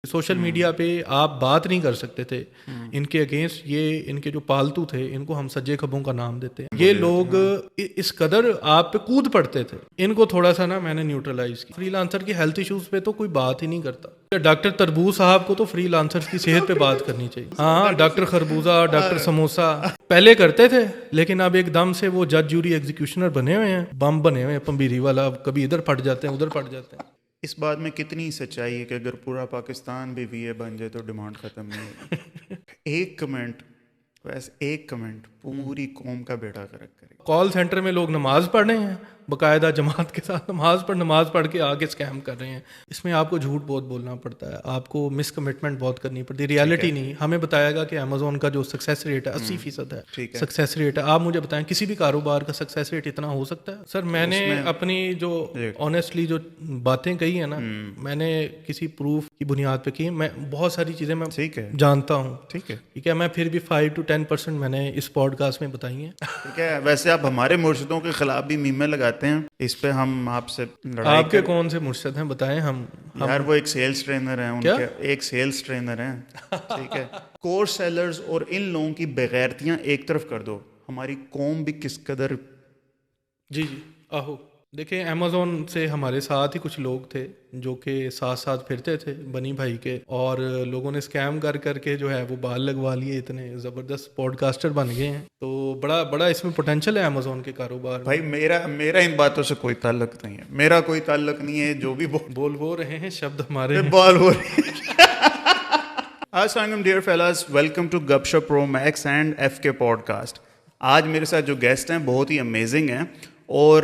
Social media پہ آپ بات نہیں کر سکتے تھے ان کے اگینسٹ. یہ ان کے جو پالتو تھے ان کو ہم سجے کھبوں کا نام دیتے ہیں. یہ لوگ اس قدر آپ پہ کود پڑتے تھے, ان کو تھوڑا سا نا میں نے نیوٹرلائز کیا. فری لانسر کی ہیلتھ ایشوز پہ تو کوئی بات ہی نہیں کرتا. ڈاکٹر تربوز صاحب کو تو فری لانسرز کی صحت پہ بات کرنی چاہیے. ہاں, ڈاکٹر خربوزہ, ڈاکٹر سموسہ پہلے کرتے تھے, لیکن اب ایک دم سے وہ جج جوری ایگزیکیوشنر بنے ہوئے ہیں, بم بنے ہوئے ہیں پمبیری والا, کبھی ادھر پھٹ جاتے ہیں ادھر پھٹ جاتے ہیں. اس بات میں کتنی سچائی ہے کہ اگر پورا پاکستان بھی وی اے بن جائے تو ڈیمانڈ ختم نہیں ہوگی. ایک کمنٹ, ویسے ایک کمنٹ پوری قوم کا بیڑا غرق کرے. کال سینٹر میں لوگ نماز پڑھ رہے ہیں, باقاعدہ جماعت کے ساتھ نماز پڑھ کے آگے اسکیم کر رہے ہیں. اس میں آپ کو جھوٹ بہت بولنا پڑتا ہے, آپ کو مس کمٹمنٹ بہت کرنی پڑتی ہے, ریالٹی نہیں. ہمیں بتایا گا کہ امیزون کا جو سکسیس ریٹ ہے 80% ہے سکسیس ریٹ ہے. آپ مجھے بتائیں کسی بھی کاروبار کا سکسیس ریٹ اتنا ہو سکتا ہے؟ سر میں نے اپنی جو آنیسٹلی جو باتیں کہی ہیں نا, میں نے کسی پروف کی بنیاد پہ کی. میں بہت ساری چیزیں میں جانتا ہوں, ٹھیک ہے, میں پھر بھی 5 to 10% میں نے اس پوڈ کاسٹ میں بتائی ہیں. ٹھیک ہے, ویسے آپ ہمارے مرشدوں کے خلاف بھی میمیں لگاتے ہیں, اس پہ ہم آپ سے لڑائی. آپ کے کون سے مرشد ہیں بتائیں؟ ہم یار وہ ایک سیلز ٹرینر ہیں, ان کے ایک سیلز ٹرینر ہیں, ٹھیک ہے. کورس سیلرز اور ان لوگوں کی بغیرتیاں ایک طرف کر دو, ہماری قوم بھی کس قدر. جی آہو دیکھیں, امیزون سے ہمارے ساتھ ہی کچھ لوگ تھے جو کہ ساتھ پھرتے تھے بنی بھائی کے, اور لوگوں نے اسکیم کر کے جو ہے وہ بال لگوا لیے, اتنے زبردست پوڈ کاسٹر بن گئے ہیں. تو بڑا اس میں پوٹینشیل ہے امیزون کے کاروبار. بھائی میرا ان باتوں سے کوئی تعلق نہیں ہے, میرا کوئی تعلق نہیں ہے. جو بھی بول وہ رہے ہیں شبد ہمارے بال ہو رہے ہیں. السلام علیکم ڈیئر فیلاز, ویلکم ٹو گپ شپ پرو میکس اینڈ ایف کے پوڈ کاسٹ. آج میرے ساتھ جو گیسٹ ہیں بہت ہی امیزنگ ہیں, اور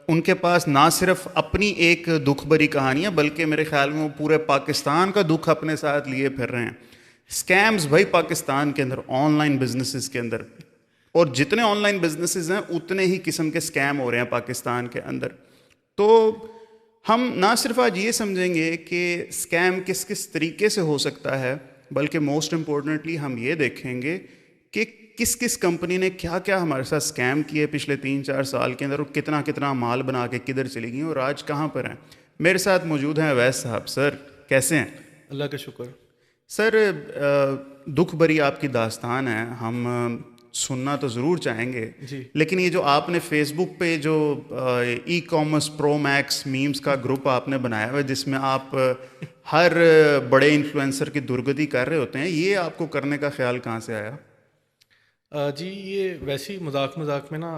ان کے پاس نہ صرف اپنی ایک دکھ بھری کہانی ہے, بلکہ میرے خیال میں وہ پورے پاکستان کا دکھ اپنے ساتھ لیے پھر رہے ہیں. اسکیمز بھائی پاکستان کے اندر, آن لائن بزنسز کے اندر, اور جتنے آن لائن بزنسز ہیں اتنے ہی قسم کے اسکیم ہو رہے ہیں پاکستان کے اندر. تو ہم نہ صرف آج یہ سمجھیں گے کہ اسکیم کس طریقے سے ہو سکتا ہے, بلکہ موسٹ امپورٹنٹلی ہم یہ دیکھیں گے کہ کس کمپنی نے کیا ہمارے ساتھ اسکیم کیے پچھلے 3-4 سال کے اندر, اور کتنا مال بنا کے کدھر چلی گئی اور آج کہاں پر ہیں. میرے ساتھ موجود ہیں اویس صاحب. سر کیسے ہیں؟ اللہ کا شکر. سر دکھ بھری آپ کی داستان ہے, ہم سننا تو ضرور چاہیں گے, لیکن یہ جو آپ نے فیس بک پہ جو ای کامرس پرو میکس میمز کا گروپ آپ نے بنایا ہوا ہے, جس میں آپ ہر بڑے انفلوئنسر کی درگتی کر رہے ہوتے ہیں, یہ آپ کو کرنے کا خیال کہاں سے آیا؟ جی یہ ویسے ہی مذاق میں نا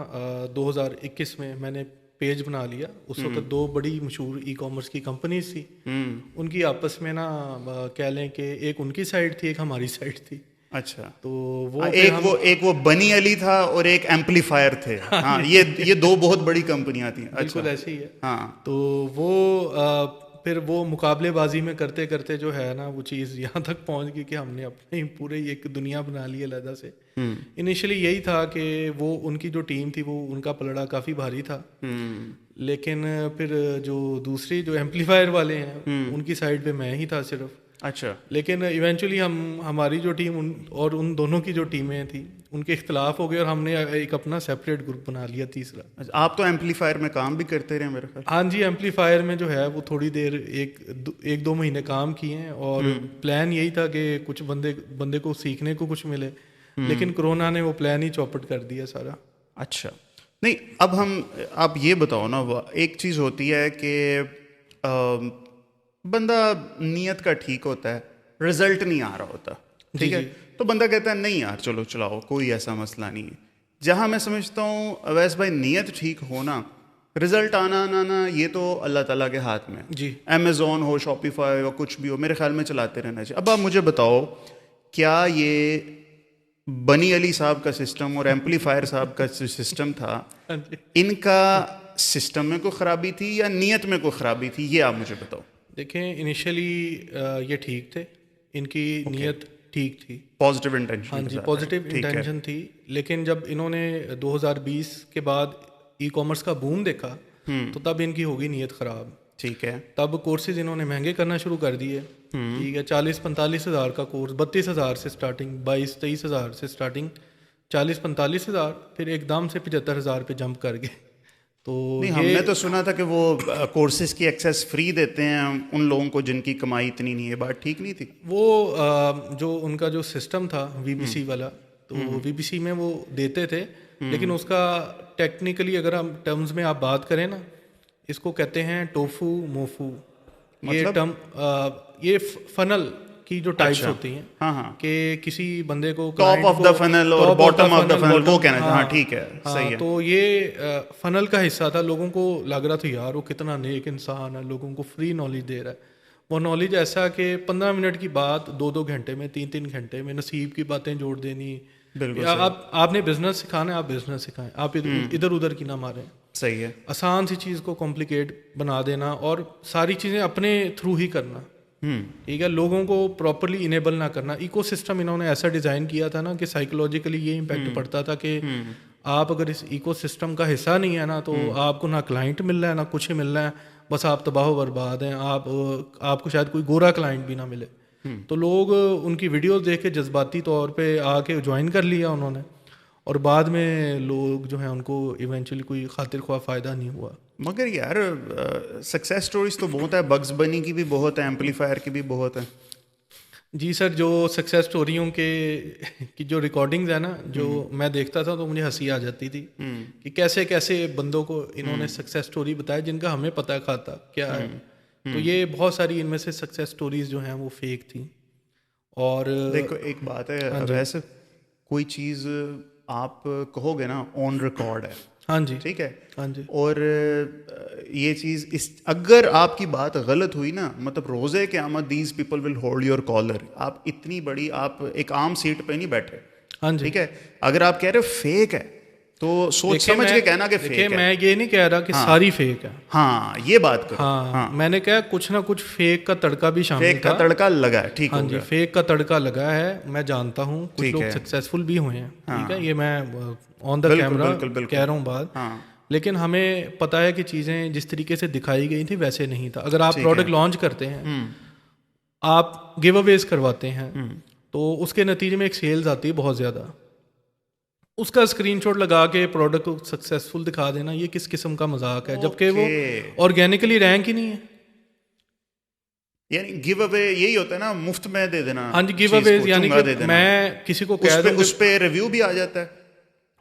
2021 میں نے پیج بنا لیا. اس وقت 2 بڑی مشہور ای کامرس کی کمپنیز تھی, ان کی آپس میں نا کہہ لیں کہ ایک ان کی سائڈ تھی, ایک ہماری سائڈ تھی. اچھا, تو وہ ایک وہ بنی علی تھا اور ایک ایمپلیفائر تھے. ہاں, یہ 2 بہت بڑی کمپنیاں تھیں. بالکل ایسے ہی ہے. ہاں, تو وہ پھر وہ مقابلے بازی میں کرتے جو ہے نا وہ چیز یہاں تک پہنچ گئی کہ ہم نے اپنے پورے ایک دنیا بنا لی علیحدہ سے. انیشلی یہی تھا کہ وہ ان کی جو ٹیم تھی وہ ان کا پلڑا کافی بھاری تھا, لیکن پھر جو دوسری جو ایمپلیفائر والے ہیں ان کی سائڈ پہ میں ہی تھا صرف. اچھا, لیکن ایونچولی ہماری جو ٹیم اور ان دونوں کی جو ٹیمیں تھیں ان کے اختلاف ہو گئے, اور ہم نے ایک اپنا سیپریٹ گروپ بنا لیا تیسرا. آپ تو ایمپلیفائر میں کام بھی کرتے رہے میرے خیال. ہاں جی, ایمپلیفائر میں جو ہے وہ تھوڑی دیر 1-2 مہینے کام کیے ہیں, اور پلان یہی تھا کہ کچھ بندے کو سیکھنے کو کچھ ملے, لیکن کورونا نے وہ پلان ہی چوپٹ کر دیا سارا. اچھا, نہیں اب آپ یہ بتاؤ نا, ایک چیز ہوتی ہے کہ بندہ نیت کا ٹھیک ہوتا ہے, رزلٹ نہیں آ رہا ہوتا, ٹھیک ہے, تو بندہ کہتا ہے نہیں یار چلو چلاؤ, کوئی ایسا مسئلہ نہیں ہے. جہاں میں سمجھتا ہوں اویس بھائی نیت ٹھیک ہونا, رزلٹ آنا نہ یہ تو اللہ تعالیٰ کے ہاتھ میں. جی, امیزون ہو, شاپیفائی ہو, کچھ بھی ہو, میرے خیال میں چلاتے رہنا چاہیے. اب آپ مجھے بتاؤ, کیا یہ بنی علی صاحب کا سسٹم اور ایمپلیفائر صاحب کا سسٹم تھا, ان کا سسٹم میں کوئی خرابی تھی یا نیت میں کوئی خرابی تھی, یہ آپ مجھے بتاؤ. دیکھیں انیشلی یہ ٹھیک تھے, ان کی نیت ٹھیک تھی, پازیٹیو انٹینشن. ہاں جی, پازیٹیو انٹینشن تھی. لیکن جب انہوں نے 2020 کے بعد ای کامرس کا بوم دیکھا تو تب ان کی ہوگی نیت خراب. ٹھیک ہے, تب کورسز انہوں نے مہنگے کرنا شروع کر دیے. ٹھیک ہے, 40-45 ہزار کا کورس, 32 ہزار سے اسٹارٹنگ, 22-23 ہزار سے اسٹارٹنگ, 40-45 ہزار, پھر ایک دم سے 75 ہزار پہ جمپ کر گئے. تو نہیں ہم نے تو سنا تھا کہ وہ کورسز کی ایکسیس فری دیتے ہیں ان لوگوں کو جن کی کمائی اتنی نہیں ہے. بات ٹھیک نہیں تھی؟ وہ جو ان کا جو سسٹم تھا وی بی سی والا, تو وی بی سی میں وہ دیتے تھے, لیکن اس کا ٹیکنیکلی اگر ہم ٹرمز میں آپ بات کریں نا, اس کو کہتے ہیں ٹوفو موفو. یہ ٹرم یہ فنل کی جو ٹائپس ہوتی ہیں کہ کسی بندے کو ٹاپ آف دا فنل اور باٹم آف دا فنل وہ کہنا تھا. ہاں ٹھیک ہے, صحیح ہے. تو یہ فنل کا حصہ تھا. لوگوں کو لگ رہا تھا یار وہ کتنا نیک انسان ہے, لوگوں کو فری نالج دے رہا ہے. وہ نالج ایسا کہ 15 منٹ کی بات 2 گھنٹے میں 3 گھنٹے میں نصیب کی باتیں جوڑ دینی. آپ نے بزنس سکھانا ہے, آپ بزنس سکھائیں, آپ ادھر ادھر کی نہ ماریں. صحیح ہے. آسان سی چیز کو کمپلیکیٹ بنا دینا اور ساری چیزیں اپنے تھرو ہی کرنا. ٹھیک ہے, لوگوں کو پراپرلی انیبل نہ کرنا. ایکو سسٹم انہوں نے ایسا ڈیزائن کیا تھا نا کہ سائیکولوجیکلی یہ امپیکٹ پڑتا تھا کہ آپ اگر اس ایکو سسٹم کا حصہ نہیں ہے نا, تو آپ کو نہ کلائنٹ مل رہا ہے نہ کچھ مل رہا ہے, بس آپ تباہ و برباد ہیں. آپ کو شاید کوئی گورا کلائنٹ بھی نہ ملے. تو لوگ ان کی ویڈیوز دیکھ کے جذباتی طور پہ آ کے جوائن کر لیا انہوں نے, اور بعد میں لوگ جو ہیں ان کو ایونچولی کوئی خاطر خواہ فائدہ نہیں ہوا. مگر یار سکسیس سٹوریز تو بہت ہے, بگز بنی کی بھی بہت ہے, ایمپلیفائر کی بھی بہت ہے. جی سر, جو سکسیس سٹوریوں کی جو ریکارڈنگز ہیں نا, جو میں دیکھتا تھا تو مجھے ہنسی آ جاتی تھی کہ کیسے کیسے بندوں کو انہوں نے سکسیس سٹوری بتایا جن کا ہمیں پتہ کھاتا کیا ہے. تو یہ بہت ساری ان میں سے سکسیس سٹوریز جو ہیں وہ فیک تھیں. اور دیکھو ایک بات ہے, ویسے کوئی چیز آپ کہو گے نا آن ریکارڈ ہے, ہاں جی ٹھیک ہے, ہاں جی, اور یہ چیز اگر آپ کی بات غلط ہوئی نا, مطلب روزے قیامت these people will hold your collar. آپ اتنی بڑی, آپ ایک عام سیٹ پہ نہیں بیٹھے, ہاں جی, ٹھیک ہے. اگر آپ کہہ رہے ہو فیک ہے تو سوچ سمجھ کے کہنا کہ فیک ہے. میں یہ نہیں کہہ رہا کہ ساری فیک ہے, ہاں یہ بات کرو. ہاں میں نے کہا کچھ نہ کچھ فیک کا تڑکا بھی شامل تھا. فیک کا تڑکا لگا ہے, ٹھیک ہاں جی, فیک کا تڑکا لگا ہے. میں جانتا ہوں کچھ لوگ سکسیزفل بھی ہوئے ہیں, ٹھیک ہے, یہ میں آن دا کیمرہ کہہ رہا ہوں بات. لیکن ہمیں پتہ ہے کہ چیزیں جس طریقے سے دکھائی گئی تھیں ویسے نہیں تھا. اگر آپ پروڈکٹ لانچ کرتے ہیں, آپ گیو اویز کرواتے ہیں, تو اس کے نتیجے میں ایک سیلز آتی ہے بہت زیادہ. اس کا اسکرین شاٹ لگا کے پروڈکٹ کو سکسیزفل دکھا دینا, یہ کس قسم کا مذاق ہے, جبکہ وہ آرگینکلی رینک ہی نہیں ہے. یعنی گیو اوے یہی ہوتا ہے نا, مفت میں دے دینا. ہاں جی, گیو اویز یعنی کہ میں کسی کو کہہ دوں اس پہ ریویو بھی آ جاتا ہے.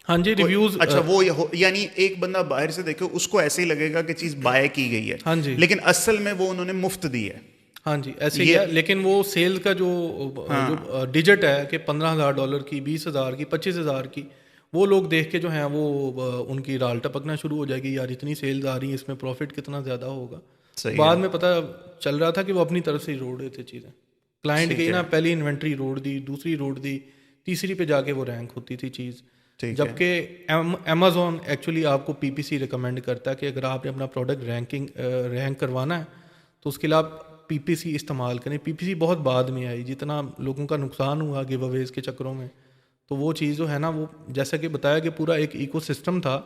ہاں جی, ریویوز. اچھا, وہ یعنی ایک بندہ باہر سے دیکھے اس کو ایسے ہی لگے گا کہ چیز بائے کی گئی ہے, ہاں جی, لیکن اصل میں وہ انہوں نے مفت دی ہے. ہاں جی, ایسے ہی ہے. لیکن وہ سیل کا جو ڈیجٹ ہے کہ $15,000 کی, 20,000 کی, 25,000 کی, وہ لوگ دیکھ کے جو ہیں وہ ان کی رال ٹپکنا شروع ہو جائے گی, یار اتنی سیلز آ رہی ہیں, اس میں پروفٹ کتنا زیادہ ہوگا. بعد میں پتہ چل رہا تھا کہ وہ اپنی طرف سے روڑ رہے تھے چیزیں. کلائنٹ کی نا پہلی انوینٹری روڑ دی, دوسری روڑ دی, تیسری پہ جا کے وہ رینک ہوتی تھی چیز. جبکہ امیزون ایکچولی آپ کو پی پی سی ریکمینڈ کرتا ہے کہ اگر آپ نے اپنا پروڈکٹ رینک کروانا ہے تو اس کے لیے آپ پی پی سی استعمال کریں. پی پی سی بہت بعد میں آئی, جتنا لوگوں کا نقصان ہوا گیو اویز کے چکروں میں, تو وہ چیز جو ہے نا, وہ جیسا کہ بتایا کہ پورا ایک ایکو سسٹم تھا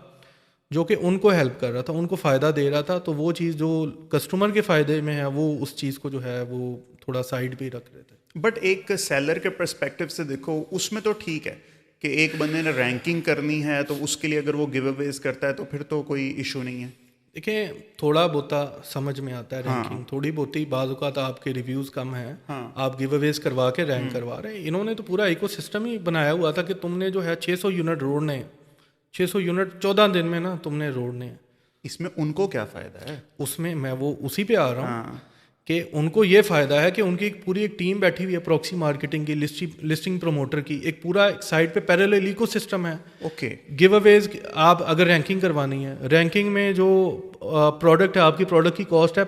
جو کہ ان کو ہیلپ کر رہا تھا, ان کو فائدہ دے رہا تھا. تو وہ چیز جو کسٹمر کے فائدے میں ہے وہ اس چیز کو جو ہے وہ تھوڑا سائڈ پہ ہی رکھ رہے تھے. بٹ ایک سیلر کے پرسپیکٹو سے دیکھو, اس میں تو ٹھیک ہے کہ ایک بندے نے رینکنگ کرنی ہے تو اس کے لیے اگر وہ گیو اویز کرتا ہے تو پھر تو کوئی ایشو نہیں ہے. دیکھیں تھوڑا بہتا سمجھ میں آتا ہے رینکنگ, تھوڑی بہتی. بعض اوقات آپ کے ریویوز کم ہیں, آپ گیو اویز کروا کے رینک کروا رہے ہیں. انہوں نے تو پورا ایکو سسٹم ہی بنایا ہوا تھا کہ تم نے جو ہے 600 یونٹ روڑنے, 600 یونٹ 14 دن میں نا تم نے روڑنے. اس میں ان کو کیا فائدہ ہے؟ اس میں میں وہ اسی پہ آ رہا ہوں کہ ان کو یہ فائدہ ہے کہ ان کی پوری ایک ٹیم بیٹھی ہوئی ہے پراکسی مارکیٹنگ کی, لسٹنگ پروموٹر کی, ایک پورا سائٹ پہ پیریلل ایکو سسٹم ہے. اوکے, گیو اویز آپ اگر رینکنگ کروانی ہے, رینکنگ میں جو پروڈکٹ ہے, آپ کی پروڈکٹ کی کاسٹ ہے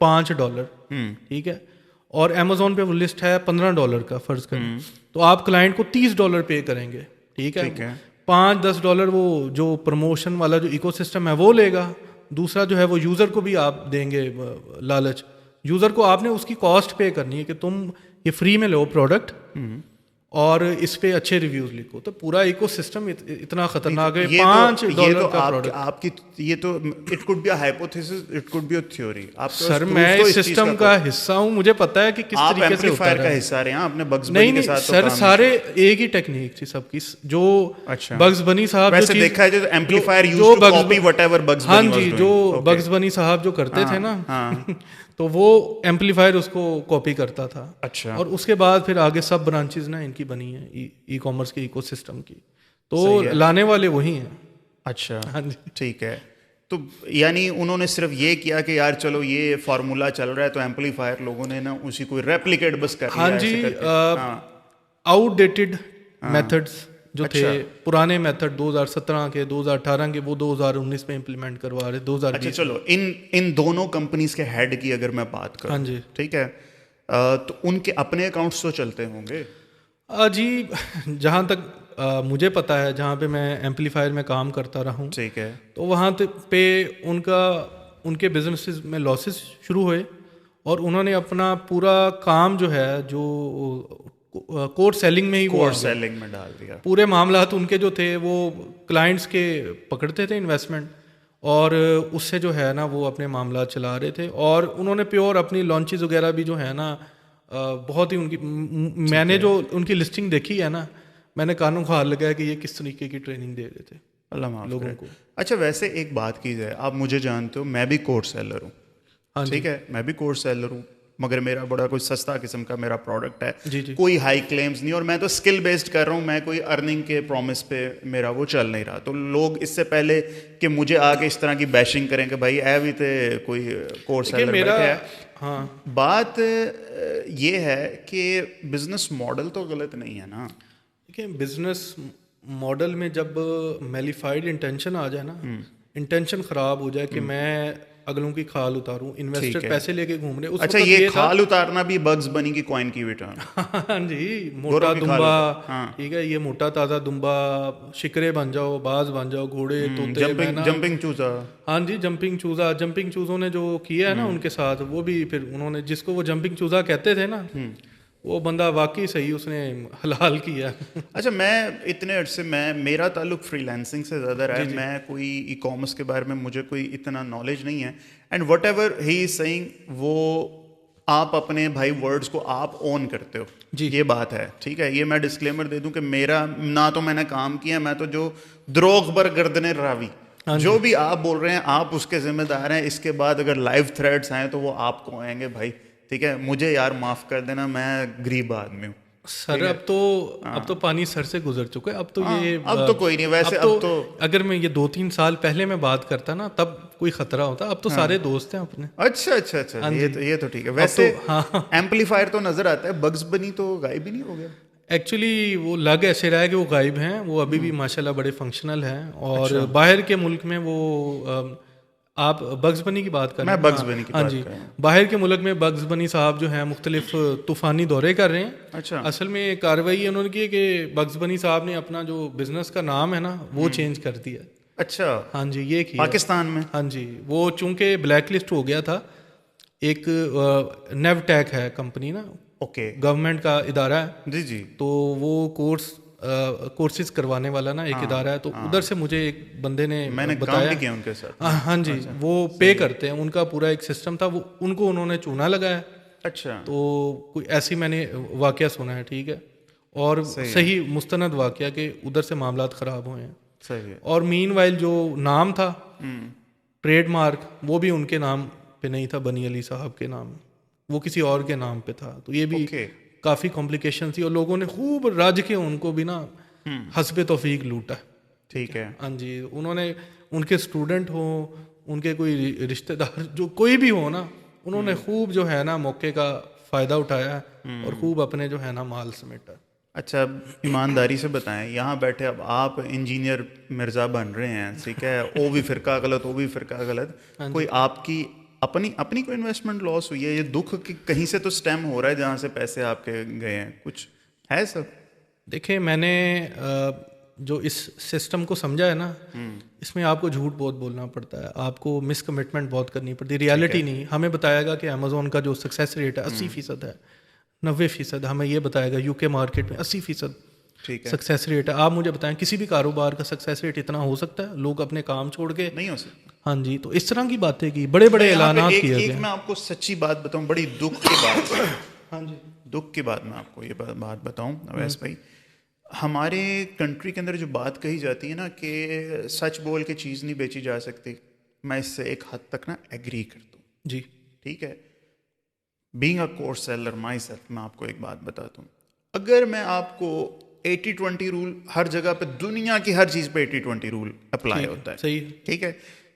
$5, ٹھیک ہے, اور امیزون پہ وہ لسٹ ہے $15 کا فرض کریں, تو آپ کلائنٹ کو $30 پے کریں گے, ٹھیک ہے. $5-10 وہ جو پروموشن والا جو ایکو سسٹم ہے وہ لے گا. دوسرا جو ہے وہ یوزر کو بھی آپ دیں گے لالچ. یوزر کو آپ نے اس کی کاسٹ پے کرنی ہے کہ تم یہ فری میں لو پروڈکٹ, اور اس پہ اچھے ریویوز لکھو. تو پورا ایکو سسٹم اتنا خطرناک ہے. $5 کا پروڈکٹ. آپ کی یہ تو it could be a hypothesis, it could be a theory. Sir میں اس سسٹم کا حصہ ہوں, مجھے پتا ہے کہ کس طریقے سے ہوتا ہے. کا حصہ رہے ہیں آپ نے بگز بنی کے ساتھ. سر سارے ایک ہی ٹیکنیک تھی سب کی. جو بگز بنی صاحب ویسے دیکھا ہے جو amplifier used to copy whatever Bugs Bunny. ہاں جی, جو بگز بنی صاحب جو کرتے تھے نا, تو وہ ایمپلیفائر اس کو کاپی کرتا تھا. اچھا. اور اس کے بعد پھر آگے سب برانچز نا ان کی بنی ہیں ای کامرس کے ایکو سسٹم کی, تو لانے والے وہی ہیں. اچھا ٹھیک ہے. تو یعنی انہوں نے صرف یہ کیا کہ یار چلو یہ فارمولا چل رہا ہے تو ایمپلیفائر لوگوں نے نا اسی کو ریپلیکیٹ بس کر لیا. ہاں جی, آؤٹ ڈیٹڈ میتھڈس جو تھے, پرانے میتھڈ 2017 کے 2018 کے, وہ 2019 میں امپلیمنٹ کروا رہے 2020. اچھا چلو ان دونوں کمپنیز کے ہیڈ کی اگر میں بات کروں, ہاں جی ٹھیک ہے, تو ان کے اپنے اکاؤنٹس تو چلتے ہوں گے جی. جہاں تک مجھے پتا ہے, جہاں پہ میں ایمپلیفائر میں کام کرتا رہا ہوں, ٹھیک ہے, تو وہاں پہ ان کے بزنسز میں لاسز شروع ہوئے, اور انہوں نے اپنا پورا کام جو ہے جو کورس سیلنگ میں ہی کورس سیلنگ میں ڈال دیا. پورے معاملات ان کے جو تھے وہ کلائنٹس کے پکڑتے تھے انویسٹمنٹ, اور اس سے جو ہے نا وہ اپنے معاملات چلا رہے تھے. اور انہوں نے پیور اپنی لانچز وغیرہ بھی جو ہے نا بہت ہی ان کی, میں نے جو ان کی لسٹنگ دیکھی ہے نا, میں نے کانوں کو ہاتھ لگایا کہ یہ کس طریقے کی ٹریننگ دے رہے تھے لوگوں کو. اچھا ویسے ایک بات کی جائے, آپ مجھے جانتے ہو میں بھی کورس سیلر ہوں, ٹھیک ہے, میں بھی کورس سیلر ہوں, مگر میرا بڑا کوئی سستا قسم کا میرا پروڈکٹ ہے, کوئی ہائی کلیمز نہیں, اور میں تو اسکل بیسڈ کر رہا ہوں, میں کوئی ارننگ کے پرومس پہ میرا وہ چل نہیں رہا. تو لوگ اس سے پہلے کہ مجھے آ کے اس طرح کی بیشنگ کریں کہ بھائی اے بھی تھے کوئی کورس سیلر بیٹھے ہے. ہاں بات یہ ہے کہ بزنس ماڈل تو غلط نہیں ہے نا. دیکھیں بزنس ماڈل میں جب میلیفائڈ انٹینشن آ جائے نا, انٹینشن خراب ہو جائے کہ میں اگلوں کی کھال اتاروں, انویسٹر پیسے لے کے گھوم رہے. اچھا یہ کھال اتارنا بھی بگز بنی کی کوائن کی ریٹرن. ہاں جی, موٹا دمبا, ٹھیک ہے, یہ موٹا تازہ دمبا, شکرے بن جاؤ, باز بن جاؤ, گھوڑے, طوطے, جمپنگ چوزا. ہاں جی جمپنگ چوزا. جمپنگ چوزوں نے جو کیا ہے نا ان کے ساتھ, وہ بھی پھر انہوں نے جس کو وہ جمپنگ چوزا کہتے تھے نا, وہ بندہ واقعی صحیح اس نے حلال کیا. اچھا میں اتنے عرصے میں میرا تعلق فری لانسنگ سے زیادہ رہا ہے, میں کوئی ای کامرس کے بارے میں مجھے کوئی اتنا نالج نہیں ہے. And whatever he is saying وہ آپ اپنے بھائی ورڈس کو آپ اون کرتے ہو, یہ بات ہے, ٹھیک ہے. یہ میں ڈسکلیمر دے دوں کہ میرا نہ تو میں نے کام کیا, میں تو جو دروغ بر گردن راوی, جو بھی آپ بول رہے ہیں آپ اس کے ذمہ دار ہیں. اس کے بعد اگر لائیو تھریڈس آئیں تو وہ آپ کو آئیں گے بھائی, ٹھیک ہے. مجھے یار معاف کر دینا, میں غریب آدمی ہوں سر. اب تو پانی سر سے گزر چکا ہے. اب تو یہ اب تو کوئی نہیں. ویسے اب تو اگر میں یہ 2-3 سال پہلے میں بات کرتا نا تب کوئی خطرہ ہوتا, اب تو سارے دوست ہیں اپنے. اچھا اچھا اچھا, یہ تو ٹھیک ہے. ویسے ایمپلیفائر تو نظر آتا ہے, بگز بنی تو غائب ہی نہیں ہو گیا. ایکچولی وہ لگ ایسے رہا ہے کہ وہ غائب ہیں, وہ ابھی بھی ماشاءاللہ بڑے فنکشنل ہیں. اور باہر کے ملک میں وہ, آپ بگز بنی کی بات کر رہے ہیں, میں بگز بنی کی بات کر رہا ہوں. باہر کے ملک میں بگز بنی صاحب جو ہیں مختلف طوفانی دورے کر رہے ہیں. اچھا اصل میں کارروائی انہوں نے کی ہے کہ بگز بنی صاحب نے اپنا جو بزنس کا نام ہے نا وہ چینج کر دیا. اچھا ہاں جی, یہ کیا پاکستان میں. ہاں جی, وہ چونکہ بلیک لسٹ ہو گیا تھا. ایک نیو ٹیک ہے کمپنی نا, اوکے, گورنمنٹ کا ادارہ ہے. جی جی. تو وہ کورسز کروانے والا نا ایک ادارہ ہے. تو ادھر سے مجھے ایک بندے نے بتایا کیا ان کے ساتھ. ہاں جی, وہ پے کرتے ہیں, ان کا پورا ایک سسٹم تھا, وہ ان کو انہوں نے چونا لگایا. اچھا. تو کوئی ایسی میں نے واقعہ سنا ہے, ٹھیک ہے, اور صحیح مستند واقعہ کہ ادھر سے معاملات خراب ہوئے ہیں. صحیح. اور مین وائل جو نام تھا ٹریڈ مارک, وہ بھی ان کے نام پہ نہیں تھا, بنی علی صاحب کے نام, وہ کسی اور کے نام پہ تھا. تو یہ بھی کافی کمپلیکیشن تھی, اور لوگوں نے خوب راج کے ان کو بھی نا حسب توفیق لوٹا. ٹھیک ہے. ہاں جی, انہوں نے ان کے اسٹوڈنٹ ہوں, ان کے کوئی رشتہ دار, جو کوئی بھی ہو نا, انہوں نے خوب جو ہے نا موقع کا فائدہ اٹھایا اور خوب اپنے جو ہے نا مال سمیٹا. اچھا ایمانداری سے بتائیں, یہاں بیٹھے اب آپ انجینئر مرزا بن رہے ہیں, ٹھیک ہے, وہ بھی فرقہ غلط, وہ بھی فرقہ غلط, کوئی آپ کی اپنی کوئی انویسٹمنٹ لاس ہوئی ہے؟ یہ دکھ کہ کہیں سے تو سٹیم ہو رہا ہے جہاں سے پیسے آپ کے گئے ہیں, کچھ ہے سب؟ دیکھیں میں نے جو اس سسٹم کو سمجھا ہے نا, اس میں آپ کو جھوٹ بہت بولنا پڑتا ہے, آپ کو مس کمٹمنٹ بہت کرنی پڑتی ہے, ریالٹی نہیں. ہمیں بتایا گا کہ امیزون کا جو سکسیس ریٹ ہے 80% ہے, 90%, ہمیں یہ بتائے گا UK مارکیٹ میں 80% ٹھیک ہے سکسیس ریٹ ہے. آپ مجھے بتائیں کسی بھی کاروبار کا سکسیس ریٹ اتنا ہو سکتا ہے؟ لوگ اپنے کام چھوڑ کے نہیں ہو سکتا. ہاں جی, تو اس طرح کی باتیں کی, بڑے بڑے اعلانات کیے ایک گئے. میں آپ کو سچی بات بتاؤں, بڑی دکھ کی بات, ہاں جی, دکھ کی بات میں آپ کو یہ بات بتاؤں اویس بھائی, ہمارے کنٹری کے اندر جو بات کہی جاتی ہے نا کہ سچ بول کے چیز نہیں بیچی جا سکتی, میں اس سے ایک حد تک نا ایگری کرتا ہوں. جی ٹھیک ہے, being a course seller my self, میں آپ کو ایک بات بتاتا ہوں. اگر میں آپ کو 80-20 رول, ہر جگہ پہ دنیا کی ہر چیز پہ 80-20 رول اپلائی ہوتا ہے, صحیح, ٹھیک ہے,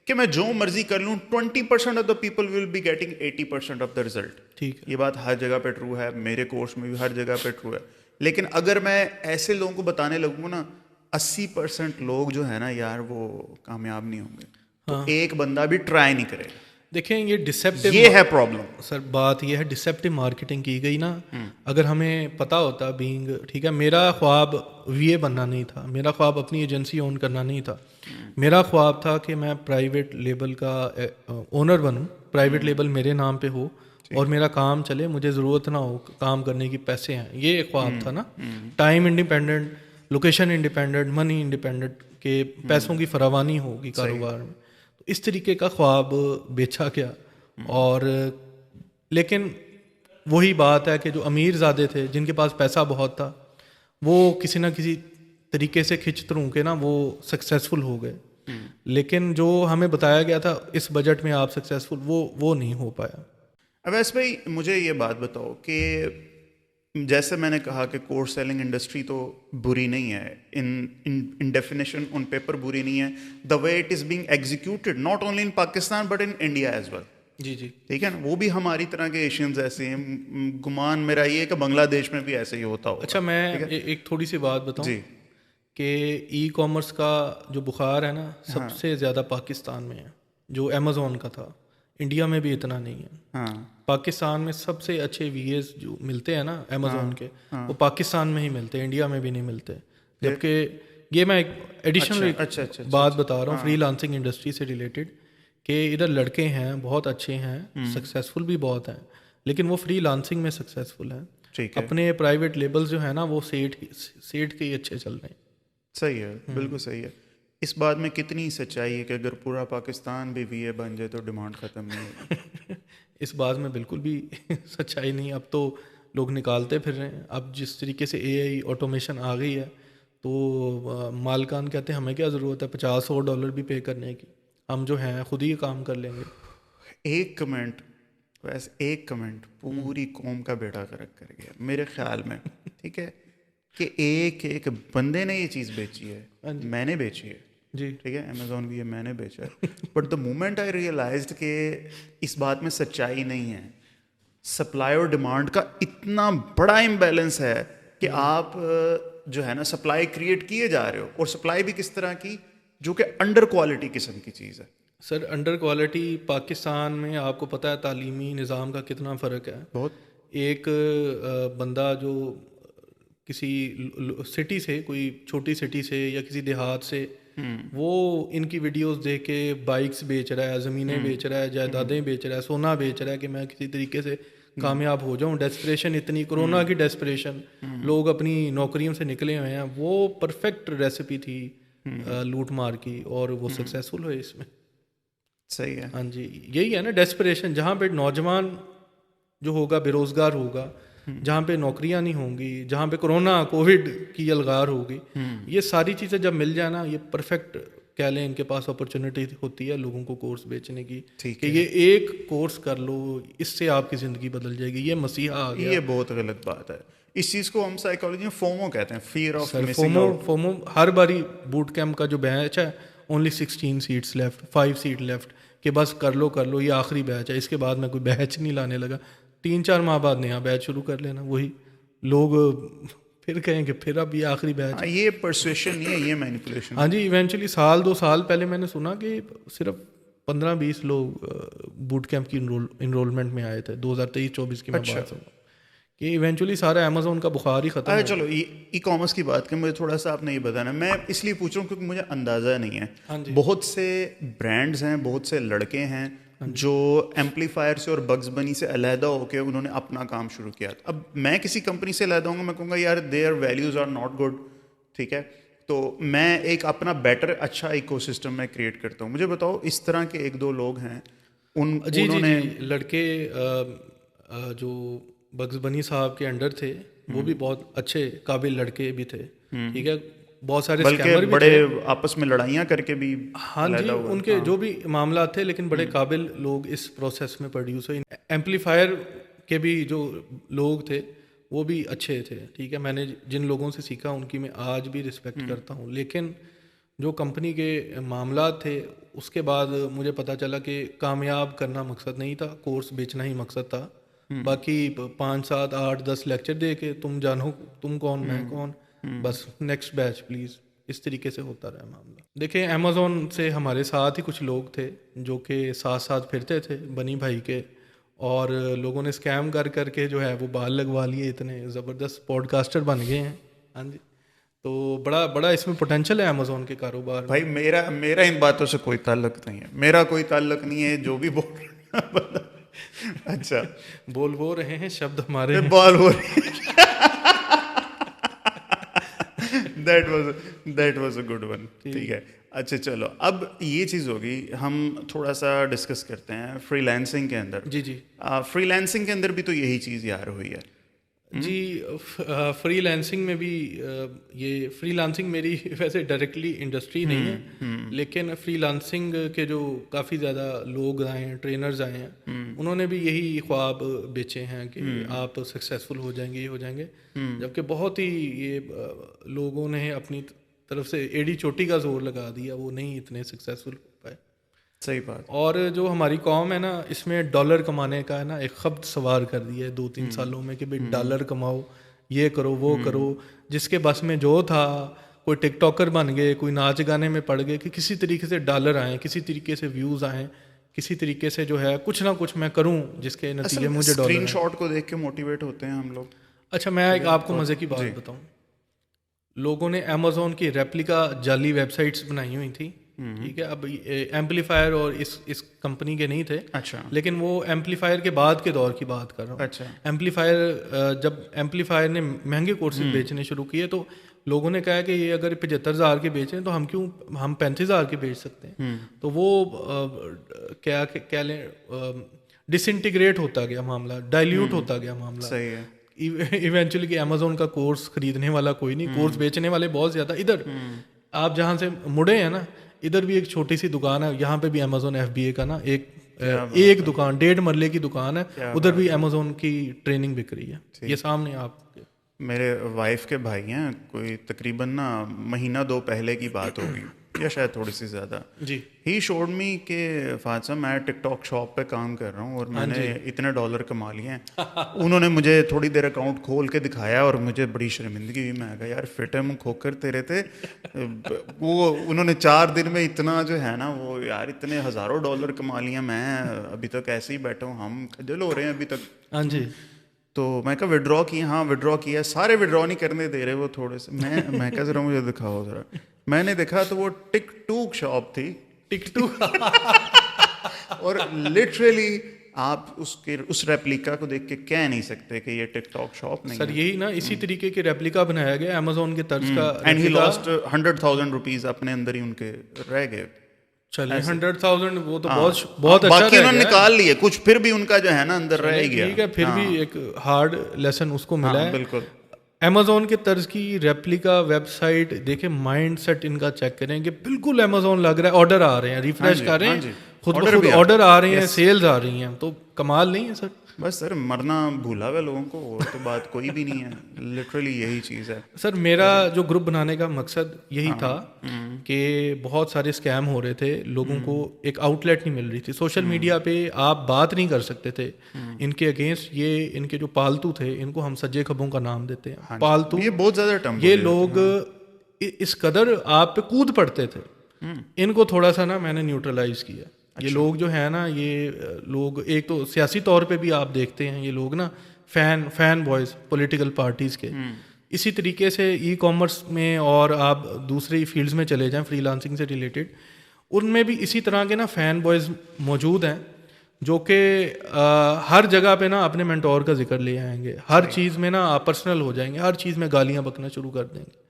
کہ میں جو مرضی کر لوں 20% of the people will be getting 80% of the result. ٹھیک ہے, یہ بات ہر جگہ پہ ٹرو ہے, میرے کورس میں بھی ہر جگہ پہ ٹرو ہے. لیکن اگر میں ایسے لوگوں کو بتانے لگوں نا 80% لوگ جو ہے نا یار وہ کامیاب نہیں ہوں گے, تو ایک بندہ بھی ٹرائی نہیں کرے گا. دیکھیں یہ ڈسیپٹیو, یہ ہے پرابلم سر بات یہ ہے ڈسیپٹیو مارکیٹنگ کی گئی نا. اگر ہمیں پتہ ہوتا بینگ, ٹھیک ہے, میرا خواب VA بننا نہیں تھا, میرا خواب اپنی ایجنسی اون کرنا نہیں تھا, میرا خواب تھا کہ میں پرائیویٹ لیبل کا اونر بنوں, پرائیویٹ لیبل میرے نام پہ ہو اور میرا کام چلے, مجھے ضرورت نہ ہو کام کرنے کی, پیسے ہیں, یہ ایک خواب تھا نا. ٹائم انڈیپینڈنٹ, لوکیشن انڈیپینڈنٹ, منی انڈیپینڈنٹ, کہ پیسوں کی فراوانی ہوگی کاروبار میں. تو اس طریقے کا خواب بیچا گیا. اور لیکن وہی بات ہے کہ جو امیر زادے تھے جن کے پاس پیسہ بہت تھا, وہ کسی نہ کسی طریقے سے کھچ تروں کے نا وہ سکسیزفل ہو گئے. لیکن جو ہمیں بتایا گیا تھا اس بجٹ میں آپ سکسیزفل, وہ نہیں ہو پایا. اویس بھائی مجھے یہ بات بتاؤ کہ جیسے میں نے کہا کہ کورس سیلنگ انڈسٹری تو بری نہیں ہے, ان ڈیفینیشن آن پیپر بری نہیں ہے, the way it is being executed not only in Pakistan but in India as well. جی جی, ٹھیک ہے نا, وہ بھی ہماری طرح کے ایشینز ایسے ہیں, گمان میرا یہ ہے کہ بنگلہ دیش میں بھی ایسے ہی ہوتا ہوگا. اچھا میں ایک تھوڑی سی بات بتاؤں جی, کہ ای کامرس کا جو بخار ہے نا سب سے زیادہ پاکستان میں ہے, جو امیزون کا تھا. انڈیا میں بھی اتنا نہیں ہے. ہاں, پاکستان میں سب سے اچھے VAs جو ملتے ہیں نا امیزون کے, وہ پاکستان میں ہی ملتے ہیں, انڈیا میں بھی نہیں ملتے. جبکہ یہ میں ایک ایڈیشنل بات بتا رہا ہوں فری لانسنگ انڈسٹری سے ریلیٹڈ, کہ ادھر لڑکے ہیں بہت اچھے ہیں, سکسیزفل بھی بہت ہیں, لیکن وہ فری لانسنگ میں سکسیزفل ہیں. اپنے پرائیویٹ لیبلز جو ہیں نا وہ سیٹ کے ہی اچھے چل رہے ہیں. صحیح ہے, بالکل صحیح ہے. اس بات میں کتنی سچائی ہے کہ اگر پورا پاکستان بھی VA بن جائے تو ڈیمانڈ ختم نہیں ہوگی؟ اس بات میں بالکل بھی سچائی نہیں. اب تو لوگ نکالتے پھر رہے ہیں. اب جس طریقے سے AI آٹومیشن آ گئی ہے تو مالکان کہتے ہیں ہمیں کیا ضرورت ہے $50-100 بھی پے کرنے کی, ہم جو ہیں خود ہی کام کر لیں گے. ایک کمنٹ, ویسے ایک کمنٹ پوری قوم کا بیڑا غرق کر گیا میرے خیال میں. ٹھیک ہے, کہ ایک بندے نے یہ چیز بیچی ہے, میں نے بیچی ہے. جی ٹھیک ہے, امیزون بھی ہے, میں نے بیچا ہے. But the moment I realized کہ اس بات میں سچائی نہیں ہے, سپلائی اور ڈیمانڈ کا اتنا بڑا امبیلنس ہے کہ آپ جو ہے نا سپلائی کریٹ کیے جا رہے ہو, اور سپلائی بھی کس طرح کی, جو کہ انڈر کوالٹی قسم کی چیز ہے. سر انڈر کوالٹی پاکستان میں آپ کو پتہ ہے تعلیمی نظام کا کتنا فرق ہے. بہت. ایک بندہ جو کسی سٹی سے, کوئی چھوٹی سٹی سے یا کسی دیہات سے, وہ ان کی ویڈیوز دیکھ کے بائکس بیچ رہا ہے, زمینیں بیچ رہا ہے, جائیدادیں بیچ رہا ہے, سونا بیچ رہا ہے کہ میں کسی طریقے سے کامیاب ہو جاؤں. ڈیسپریشن اتنی, کرونا کی ڈیسپریشن, لوگ اپنی نوکریوں سے نکلے ہوئے ہیں. وہ پرفیکٹ ریسیپی تھی لوٹ مار کی, اور وہ سکسیزفل ہوئے اس میں. صحیح ہے. ہاں جی, یہی ہے نا ڈیسپریشن. جہاں پہ نوجوان جو ہوگا بے روزگار ہوگا, جہاں پہ نوکریاں نہیں ہوں گی, جہاں پہ کورونا کووڈ کی الغار ہوگی, یہ ساری چیزیں جب مل جائے نا, یہ پرفیکٹ کہہ لیں ان کے پاس اپرچونیٹی ہوتی ہے لوگوں کو کورس بیچنے کی, کہ یہ ایک کورس کر لو, اس سے آپ کی زندگی بدل جائے گی. یہ مسیحا آ گیا. یہ بہت غلط بات ہے. اس چیز کو ہم سائیکالوجی میں فومو کہتے ہیں, فیئر آف سر. Missing out. فومو ہر باری بوٹ کیمپ کا جو بیچ ہے only 16 seats left, 5 seat left, کہ بس کر لو, یہ آخری بیچ ہے, اس کے بعد میں کوئی بیچ نہیں لانے لگا. 3-4 ماہ بعد نیا بیچ شروع کر لینا. وہی لوگ پھر کہیں کہ پھر اب یہ آخری بیچ. یہ پرسویشن نہیں ہے, یہ مینیپولیشن. ہاں جی, ایونچولی 2 سال پہلے میں نے سنا کہ صرف 15-20 لوگ بوٹ کیمپ کی انرولمنٹ میں آئے تھے 2023-24 کی میں بات کروں, کہ ایونچولی سارا امیزون کا بخار ہی ختم ہے. چلو ای کامرس کی بات کریں, مجھے تھوڑا سا آپ نے یہ بتانا. میں اس لیے پوچھ رہا ہوں کیونکہ مجھے اندازہ نہیں ہے. بہت سے برانڈز ہیں, بہت سے لڑکے ہیں جو ایمپلیفائر سے اور بگز بنی سے علیحدہ ہو کے انہوں نے اپنا کام شروع کیا. اب میں کسی کمپنی سے علیحدہ ہوں گا, میں کہوں گا یار their values are not good, ٹھیک ہے, تو میں ایک اپنا بیٹر اچھا ایکو سسٹم میں کریٹ کرتا ہوں. مجھے بتاؤ اس طرح کے ایک دو لوگ ہیں انہوں نے لڑکے جو بگز بنی صاحب کے انڈر تھے وہ بھی بہت اچھے قابل لڑکے بھی تھے, ٹھیک ہے, بہت سارے بلکہ بڑے آپس میں لڑائیاں کر کے بھی, ہاں جی, ان کے جو بھی معاملات تھے, لیکن بڑے قابل لوگ اس پروسیس میں پروڈیوس ہوئے. ایمپلیفائر کے بھی جو لوگ تھے وہ بھی اچھے تھے, ٹھیک ہے, میں نے جن لوگوں سے سیکھا ان کی میں آج بھی رسپیکٹ کرتا ہوں. لیکن جو کمپنی کے معاملات تھے اس کے بعد مجھے پتہ چلا کہ کامیاب کرنا مقصد نہیں تھا, کورس بیچنا ہی مقصد تھا. باقی 5 7 8 10 لیکچر دے کے تم جانو تم کون میں کون, بس نیکسٹ بیچ پلیز, اس طریقے سے ہوتا رہا معاملہ. دیکھیں امیزون سے ہمارے ساتھ ہی کچھ لوگ تھے جو کہ ساتھ ساتھ پھرتے تھے بنی بھائی کے, اور لوگوں نے اسکیم کر کر کے جو ہے وہ بال لگوا لیے, اتنے زبردست پوڈ کاسٹر بن گئے ہیں. ہاں جی, تو بڑا اس میں پوٹینشیل ہے امیزون کے کاروبار. بھائی میرا ان باتوں سے کوئی تعلق نہیں ہے, میرا کوئی تعلق نہیں ہے, جو بھی بول رہا. اچھا بول وہ رہے ہیں, شبد ہمارے بال ہو رہے ہیں. That was a good one, ٹھیک ہے. اچھا چلو, اب یہ چیز ہوگی, ہم تھوڑا سا ڈسکس کرتے ہیں فری لانسنگ کے اندر. جی فری لانسنگ کے اندر بھی تو یہی چیز یار ہوئی ہے. جی, فری لانسنگ میں بھی یہ فری لانسنگ میری ویسے ڈائریکٹلی انڈسٹری نہیں ہے, لیکن فری لانسنگ کے جو کافی زیادہ لوگ آئے ہیں, ٹرینرز آئے ہیں, انہوں نے بھی یہی خواب بیچے ہیں کہ آپ سکسیزفل ہو جائیں گے, یہ ہو جائیں گے, جبکہ بہت ہی یہ لوگوں نے اپنی طرف سے ایڑی چوٹی کا زور لگا دیا, وہ نہیں اتنے سکسیزفل ہو پائے. صحیح بات. اور جو ہماری قوم ہے نا, اس میں ڈالر کمانے کا ہے نا ایک خبت سوار کر دیا ہے 2-3 سالوں میں کہ بھائی ڈالر کماؤ, یہ کرو وہ کرو. جس کے بس میں جو تھا, کوئی ٹک ٹاکر بن گئے, کوئی ناچ گانے میں پڑ گئے کہ کسی طریقے سے ڈالر آئیں, کسی طریقے سے ویوز آئیں, کسی طریقے سے جو ہے کچھ نہ کچھ میں کروں جس کے نتیجے مجھے ڈالر. اسکرین شاٹ کو دیکھ کے موٹیویٹ ہوتے ہیں ہم لوگ. اچھا, میں ایک آپ کو مزے کی بات بتاؤں. لوگوں نے امیزون کی ریپلیکا جعلی ویب سائٹس بنائی ہوئی تھی, ٹھیک ہے. اب ایمپلیفائر اور اس کمپنی کے نہیں تھے, اچھا, لیکن وہ ایمپلیفائر کے بعد کے دور کی بات کر رہا ہوں. اچھا, ایمپلیفائر جب ایمپلیفائر نے مہنگے کورسز بیچنے شروع کیے تو لوگوں نے کہا کہ یہ اگر 75,000 کے بیچیں تو ہم 35,000 کے بیچ سکتے ہیں. تو وہ کیا لیں, ڈس انٹیگریٹ ہوتا گیا معاملہ, ڈائلیوٹ ہوتا گیا معاملہ. صحیح ہے. ایونچولی کہ امیزون کا کورس خریدنے والا کوئی نہیں, کورس بیچنے والے بہت زیادہ. ادھر آپ جہاں سے مڑے ہیں نا, ادھر بھی ایک چھوٹی سی دکان ہے, یہاں پہ بھی امیزون FBA کا نا ایک دکان 1.5 مرلے کی دکان ہے, ادھر بھی امیزون کی ٹریننگ بک رہی ہے. یہ سامنے آپ میرے وائف کے بھائی ہیں, کوئی تقریباً نا مہینہ 2 پہلے کی بات ہوگی یا شاید تھوڑی سی زیادہ. جی, ہی شوڈ می کہ فاطمہ میں ٹک ٹاک شاپ پہ کام کر رہا ہوں اور میں نے اتنے ڈالر کما لیے ہیں. انہوں نے مجھے تھوڑی دیر اکاؤنٹ کھول کے دکھایا اور مجھے بڑی شرمندگی ہوئی. میں کہا یار فٹ ہے منہ کھوکر تیرے تھے. وہ انہوں نے 4 دن میں اتنا جو ہے نا وہ یار اتنے ہزاروں ڈالر کما لیے, میں ابھی تک ایسے ہی بیٹھا ہوں, ہم خجل ہو رہے ہیں ابھی تک. ہاں جی. تو میں کہا وڈرا کیا, ہاں وڈرا کیا, سارے وڈرا نہیں کرنے دے رہے وہ تھوڑے سے. میں کہا ذرا مجھے دکھاؤ ذرا. میں نے دیکھا تو وہ ٹک ٹوک شاپ تھی, ٹک ٹوک, اور لٹرلی آپ اس ریپلیکا کو دیکھ کے کہہ نہیں سکتے کہ یہ ٹک ٹاک شاپ نہیں. سر یہی نا اسی طریقے کے ریپلیکا بنایا گیا امیزون کے طرز کا, اینڈ ہی لاسٹ 100,000 روپیز اپنے اندر ہی ان کے رہ گئے. چلیے 100,000 وہ تو بہت اچھا, باقی انہوں نے نکال لیے, کچھ پھر بھی ان کا جو ہے نا اندر رہ گیا. ٹھیک ہے, پھر بھی ایک ہارڈ لیسن اس کو ملا ہے. بالکل. امیزون کے طرز کی ریپلیکا ویب سائٹ دیکھیں, مائنڈ سیٹ ان کا چیک کریں کہ بالکل امیزون لگ رہا ہے, آرڈر آ رہے ہیں, ریفریش کر رہے ہیں, خود بخود آرڈر آ رہے ہیں, سیلز آ رہی ہیں. تو کمال نہیں ہے سر. بس سر مرنا بھولا ہوا لوگوں کو, اور تو بات کوئی بھی نہیں ہے. لٹرلی یہی چیز ہے. سر میرا جو گروپ بنانے کا مقصد یہی تھا کہ بہت سارے اسکیم ہو رہے تھے, لوگوں کو ایک آؤٹ لیٹ نہیں مل رہی تھی. سوشل میڈیا پہ آپ بات نہیں کر سکتے تھے ان کے اگینسٹ. یہ ان کے جو پالتو تھے, ان کو ہم سجے کھبوں کا نام دیتے ہیں, پالتو. یہ بہت زیادہ ٹرم, یہ لوگ اس قدر آپ پہ کود پڑتے تھے, ان کو تھوڑا سا نا میں نے نیوٹرلائز کیا. یہ لوگ جو ہے نا, یہ لوگ ایک تو سیاسی طور پہ بھی آپ دیکھتے ہیں, یہ لوگ نا فین بوائز پولیٹیکل پارٹیز کے. اسی طریقے سے ای کامرس میں اور آپ دوسری فیلڈز میں چلے جائیں فری لانسنگ سے ریلیٹڈ, ان میں بھی اسی طرح کے نا فین بوائز موجود ہیں جو کہ ہر جگہ پہ نا اپنے مینٹور کا ذکر لے آئیں گے, ہر چیز میں نا پرسنل ہو جائیں گے, ہر چیز میں گالیاں بکنا شروع کر دیں گے.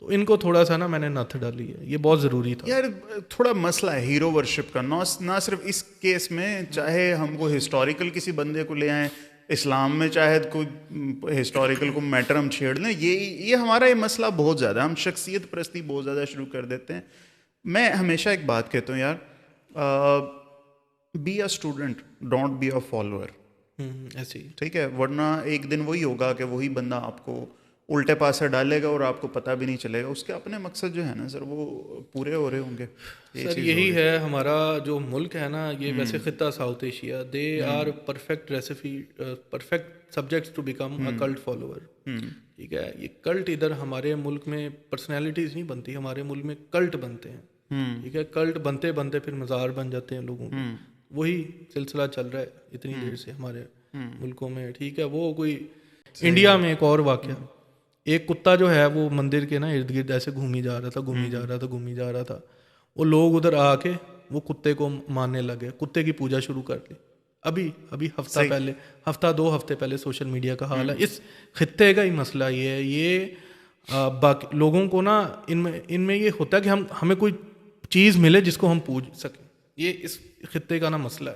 تو ان کو تھوڑا سا نا میں نے نتھ ڈالی ہے, یہ بہت ضروری تھا. یار تھوڑا مسئلہ ہے ہیرو ورشپ کا, نہ صرف اس کیس میں, چاہے ہم کو ہسٹوریکل کسی بندے کو لے آئیں, اسلام میں چاہے کوئی ہسٹوریکل کو میٹر ہم چھیڑ لیں, یہ ہمارا یہ مسئلہ بہت زیادہ, ہم شخصیت پرستی بہت زیادہ شروع کر دیتے ہیں. میں ہمیشہ ایک بات کہتا ہوں یار, be a student, don't be a follower. ایسے ہی ٹھیک ہے, ورنہ ایک دن وہی ہوگا کہ وہی بندہ آپ کو الٹے پاس سے ڈالے گا اور آپ کو پتہ بھی نہیں چلے گا, اس کے اپنے مقصد جو ہے نا سر وہ پورے ہو رہے ہوں گے. سر یہی ہے ہمارا جو ملک ہے نا, یہ ویسے خطہ South Asia, they are perfect recipe, perfect subjects to become a cult follower. ٹھیک ہے, یہ کلٹ ادھر ہمارے ملک میں پرسنالٹیز نہیں بنتی, ہمارے ملک میں کلٹ بنتے ہیں. ٹھیک ہے, کلٹ بنتے بنتے پھر مزار بن جاتے ہیں لوگوں کے. وہی سلسلہ چل رہا ہے اتنی دیر سے ہمارے ملکوں میں. ٹھیک ہے, وہ کوئی انڈیا میں ایک اور واقعہ, ایک کتا جو ہے وہ مندر کے نا ارد گرد ایسے گھومی جا رہا تھا. وہ لوگ ادھر آ کے وہ کتے کو ماننے لگے, کتے کی پوجا شروع کر دی. ابھی ہفتہ 2 ہفتے پہلے سوشل میڈیا کا حال ہے. اس خطے کا ہی مسئلہ یہ ہے, یہ باقی لوگوں کو نا ان میں یہ ہوتا ہے کہ ہمیں کوئی چیز ملے جس کو ہم پوج سکیں. یہ اس خطے کا نا مسئلہ ہے,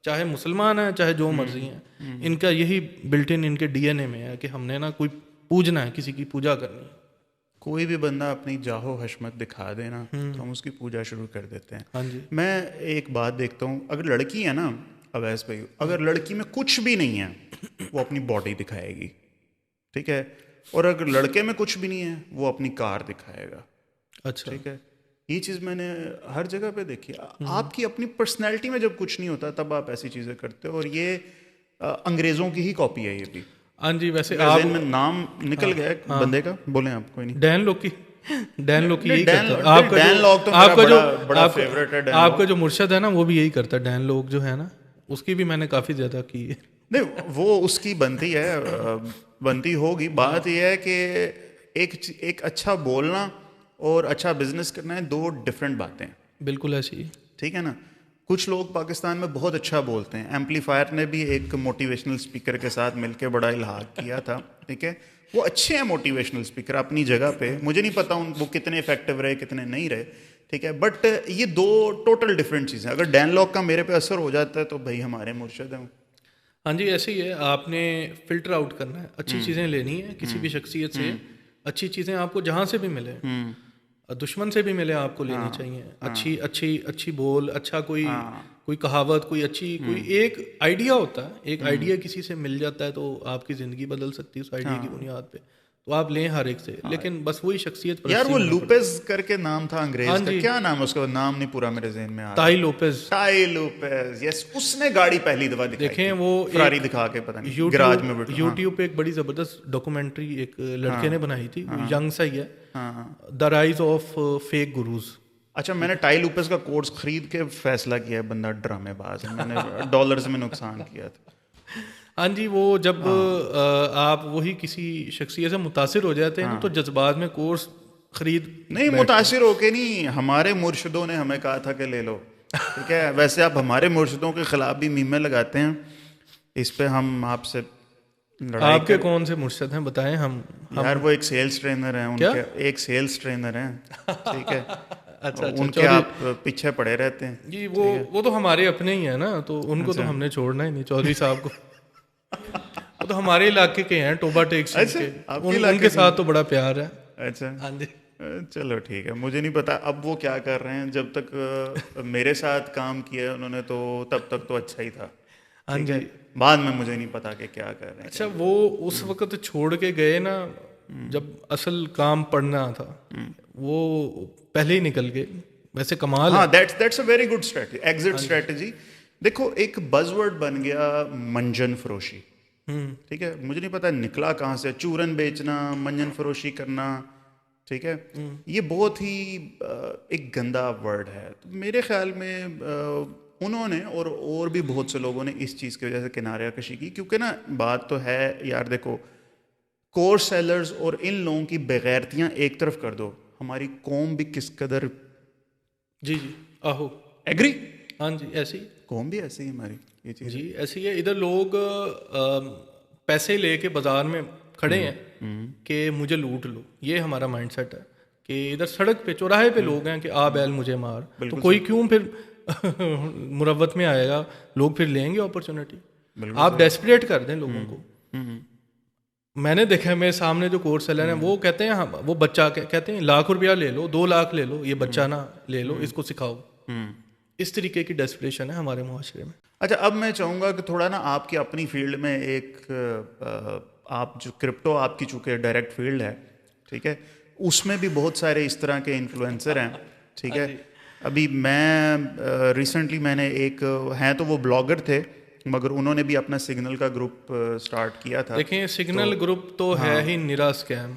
چاہے مسلمان ہیں چاہے جو مرضی ہیں, ان کا یہی بلٹ ان کے ڈی این اے میں ہے کہ ہم نے نا کوئی پوجنا ہے, کسی کی پوجا کرنی ہے. کوئی بھی بندہ اپنی جاہو حشمت دکھا دے نا تو ہم اس کی پوجا شروع کر دیتے ہیں. ہاں جی, میں ایک بات دیکھتا ہوں, اگر لڑکی ہے نا اویس بھائی, اگر لڑکی میں کچھ بھی نہیں ہے وہ اپنی باڈی دکھائے گی. ٹھیک ہے, اور اگر لڑکے میں کچھ بھی نہیں ہے وہ اپنی کار دکھائے گا. اچھا, ٹھیک ہے, یہ چیز میں نے ہر جگہ پہ دیکھی. آپ کی اپنی پرسنالٹی میں جب کچھ نہیں ہوتا تب آپ ایسی چیزیں کرتے ہو, اور یہ انگریزوں کی ہی کاپی ہے. یہ بھی ہاں جی, ویسے ذہن میں نام نکل گیا بندے کا, بولیں آپ, کوئی نہیں. ڈین لوکی یہی کرتا ہے. آپ کا جو مرشد ہے نا وہ بھی یہی کرتا ہے. ڈین لوگ جو ہے نا اس کی بھی میں نے کافی زیادہ کی ہے. نہیں وہ اس کی بنتی ہے, بنتی ہوگی. بات یہ ہے کہ ایک اچھا بولنا اور اچھا بزنس کرنا ہے, 2 ڈفرینٹ باتیں. بالکل ایسی ہی. ٹھیک ہے نا, کچھ لوگ پاکستان میں بہت اچھا بولتے ہیں. ایمپلیفائر نے بھی ایک موٹیویشنل اسپیکر کے ساتھ مل کے بڑا الحاق کیا تھا. ٹھیک ہے, وہ اچھے ہیں موٹیویشنل اسپیکر اپنی جگہ پہ, مجھے نہیں پتا وہ کتنے افیکٹو رہے کتنے نہیں رہے. ٹھیک ہے, بٹ یہ 2 ٹوٹل ڈفرینٹ چیزیں. اگر ڈین لاک کا میرے پہ اثر ہو جاتا ہے تو بھائی ہمارے مرشد ہیں. ہاں جی, ایسے ہی ہے, آپ نے فلٹر آؤٹ کرنا ہے, اچھی چیزیں لینی ہے کسی بھی شخصیت سے. اچھی چیزیں آپ کو جہاں سے بھی ملے, دشمن سے بھی ملے, آپ کو لینی چاہیے. اچھی بول, اچھا کوئی کہاوت, کوئی ایک آئیڈیا ہوتا ہے, ایک آئیڈیا کسی سے مل جاتا ہے تو آپ کی زندگی بدل سکتی ہے اس آئیڈیا کی بنیاد پہ. تو آپ لیں ہر ایک سے, لیکن بس وہی شخصیت. یار وہ لوپیز کر کے نام تھا انگریز کا, کیا نام اس کا, نام نہیں پورا میرے ذہن میں آ رہا. ٹائی لوپیز, یس, اس نے گاڑی پہلی دفعہ دکھائی. دیکھیں وہ فراری دکھا کے پتہ نہیں گراج میں بیٹھا. یوٹیوب پہ ایک بڑی زبردست ڈاکومنٹری ایک لڑکے نے بنائی تھی, ینگ سا ہی ہے, the rise of fake gurus. اچھا, میں نے ٹائی لوپیز کا کورس خرید کے فیصلہ کیا ہے بندہ ڈرامے باز ہے, میں نے ڈالرز میں نقصان کیا تھا. ہاں جی, وہ جب آپ وہی کسی شخصیت سے متاثر ہو جاتے ہیں نا تو جذبات میں کورس خرید نہیں, متاثر ہو کے نہیں, ہمارے مرشدوں نے ہمیں کہا تھا کہ لے لو. ٹھیک ہے, ویسے آپ ہمارے مرشدوں کے خلاف بھی میمیں لگاتے ہیں, اس پہ ہم آپ سے لڑائی. آپ کے کون سے مرشد ہیں بتائیں. ہم یار وہ ایک سیلس ٹرینر ہیں, ان کے ایک سیلس ٹرینر ہیں. ٹھیک ہے, اچھا, ان کے آپ پیچھے پڑے رہتے ہیں جی. وہ تو ہمارے اپنے ہی ہیں نا, تو ان کو تو ہم نے چھوڑنا ہی نہیں. چودھری صاحب کو وہ تو ہمارے علاقے کے ہیں, ٹوبا ٹیکس کے, ان کے ساتھ تو بڑا پیار ہے. اچھا, ہاں جی, چلو ٹھیک ہے, مجھے نہیں پتا اب وہ کیا کر رہے ہیں. جب تک میرے ساتھ کام کیا انہوں نے تو تب تک تو اچھا ہی تھا. ہاں جی, بعد میں مجھے نہیں پتا کہ کیا کر رہے ہیں. اچھا, وہ اس وقت چھوڑ کے گئے نا جب اصل کام پڑنا تھا, وہ پہلے ہی نکل گئے. ویسے کمال. ہاں, that's a very good strategy, exit strategy. دیکھو ایک بز ورڈ بن گیا منجن فروشی. ٹھیک ہے, مجھے نہیں پتا نکلا کہاں سے, چورن بیچنا, منجن فروشی کرنا. ٹھیک ہے, یہ بہت ہی ایک گندا ورڈ ہے. تو میرے خیال میں انہوں نے اور بھی بہت سے لوگوں نے اس چیز کی وجہ سے کنارہ کشی کی, کیونکہ نا بات تو ہے یار, دیکھو کورس سیلرز اور ان لوگوں کی بغیرتیاں ایک طرف کر دو, ہماری قوم بھی کس قدر. جی, آہو, ایگری. ہاں جی ایسی قوم بھی ایسی ہے ہماری یہ چیز. جی ایسی ہے. ادھر لوگ پیسے لے کے بازار میں کھڑے ہیں کہ مجھے لوٹ لو, یہ ہمارا مائنڈ سیٹ ہے کہ ادھر سڑک پہ چوراہے پہ لوگ ہیں کہ آ بیل مجھے مار, تو کوئی کیوں پھر مروت میں آئے گا, لوگ پھر لیں گے اپرچونیٹی. آپ ڈیسپریٹ کر دیں لوگوں کو. میں نے دیکھا ہے میرے سامنے جو کورس سیلر ہیں وہ کہتے ہیں وہ بچہ کہتے ہیں ₹1,00,000 لے لو, 2,00,000 لے لو, یہ بچہ نہ لے لو, اس کو سکھاؤ. اس طریقے کی ڈیسپریشن ہے ہمارے معاشرے میں. اچھا اب میں چاہوں گا کہ تھوڑا نا آپ کی اپنی فیلڈ میں ایک آپ جو کرپٹو آپ کی چونکہ ڈائریکٹ فیلڈ ہے, ٹھیک ہے, اس میں بھی بہت سارے اس طرح کے انفلوئنسر ہیں, ٹھیک ہے. ابھی میں ریسنٹلی میں نے ایک ہیں تو وہ بلاگر تھے مگر انہوں نے بھی اپنا سگنل کا گروپ سٹارٹ کیا تھا. دیکھیں سگنل گروپ تو ہے ہی نرا اسکیم,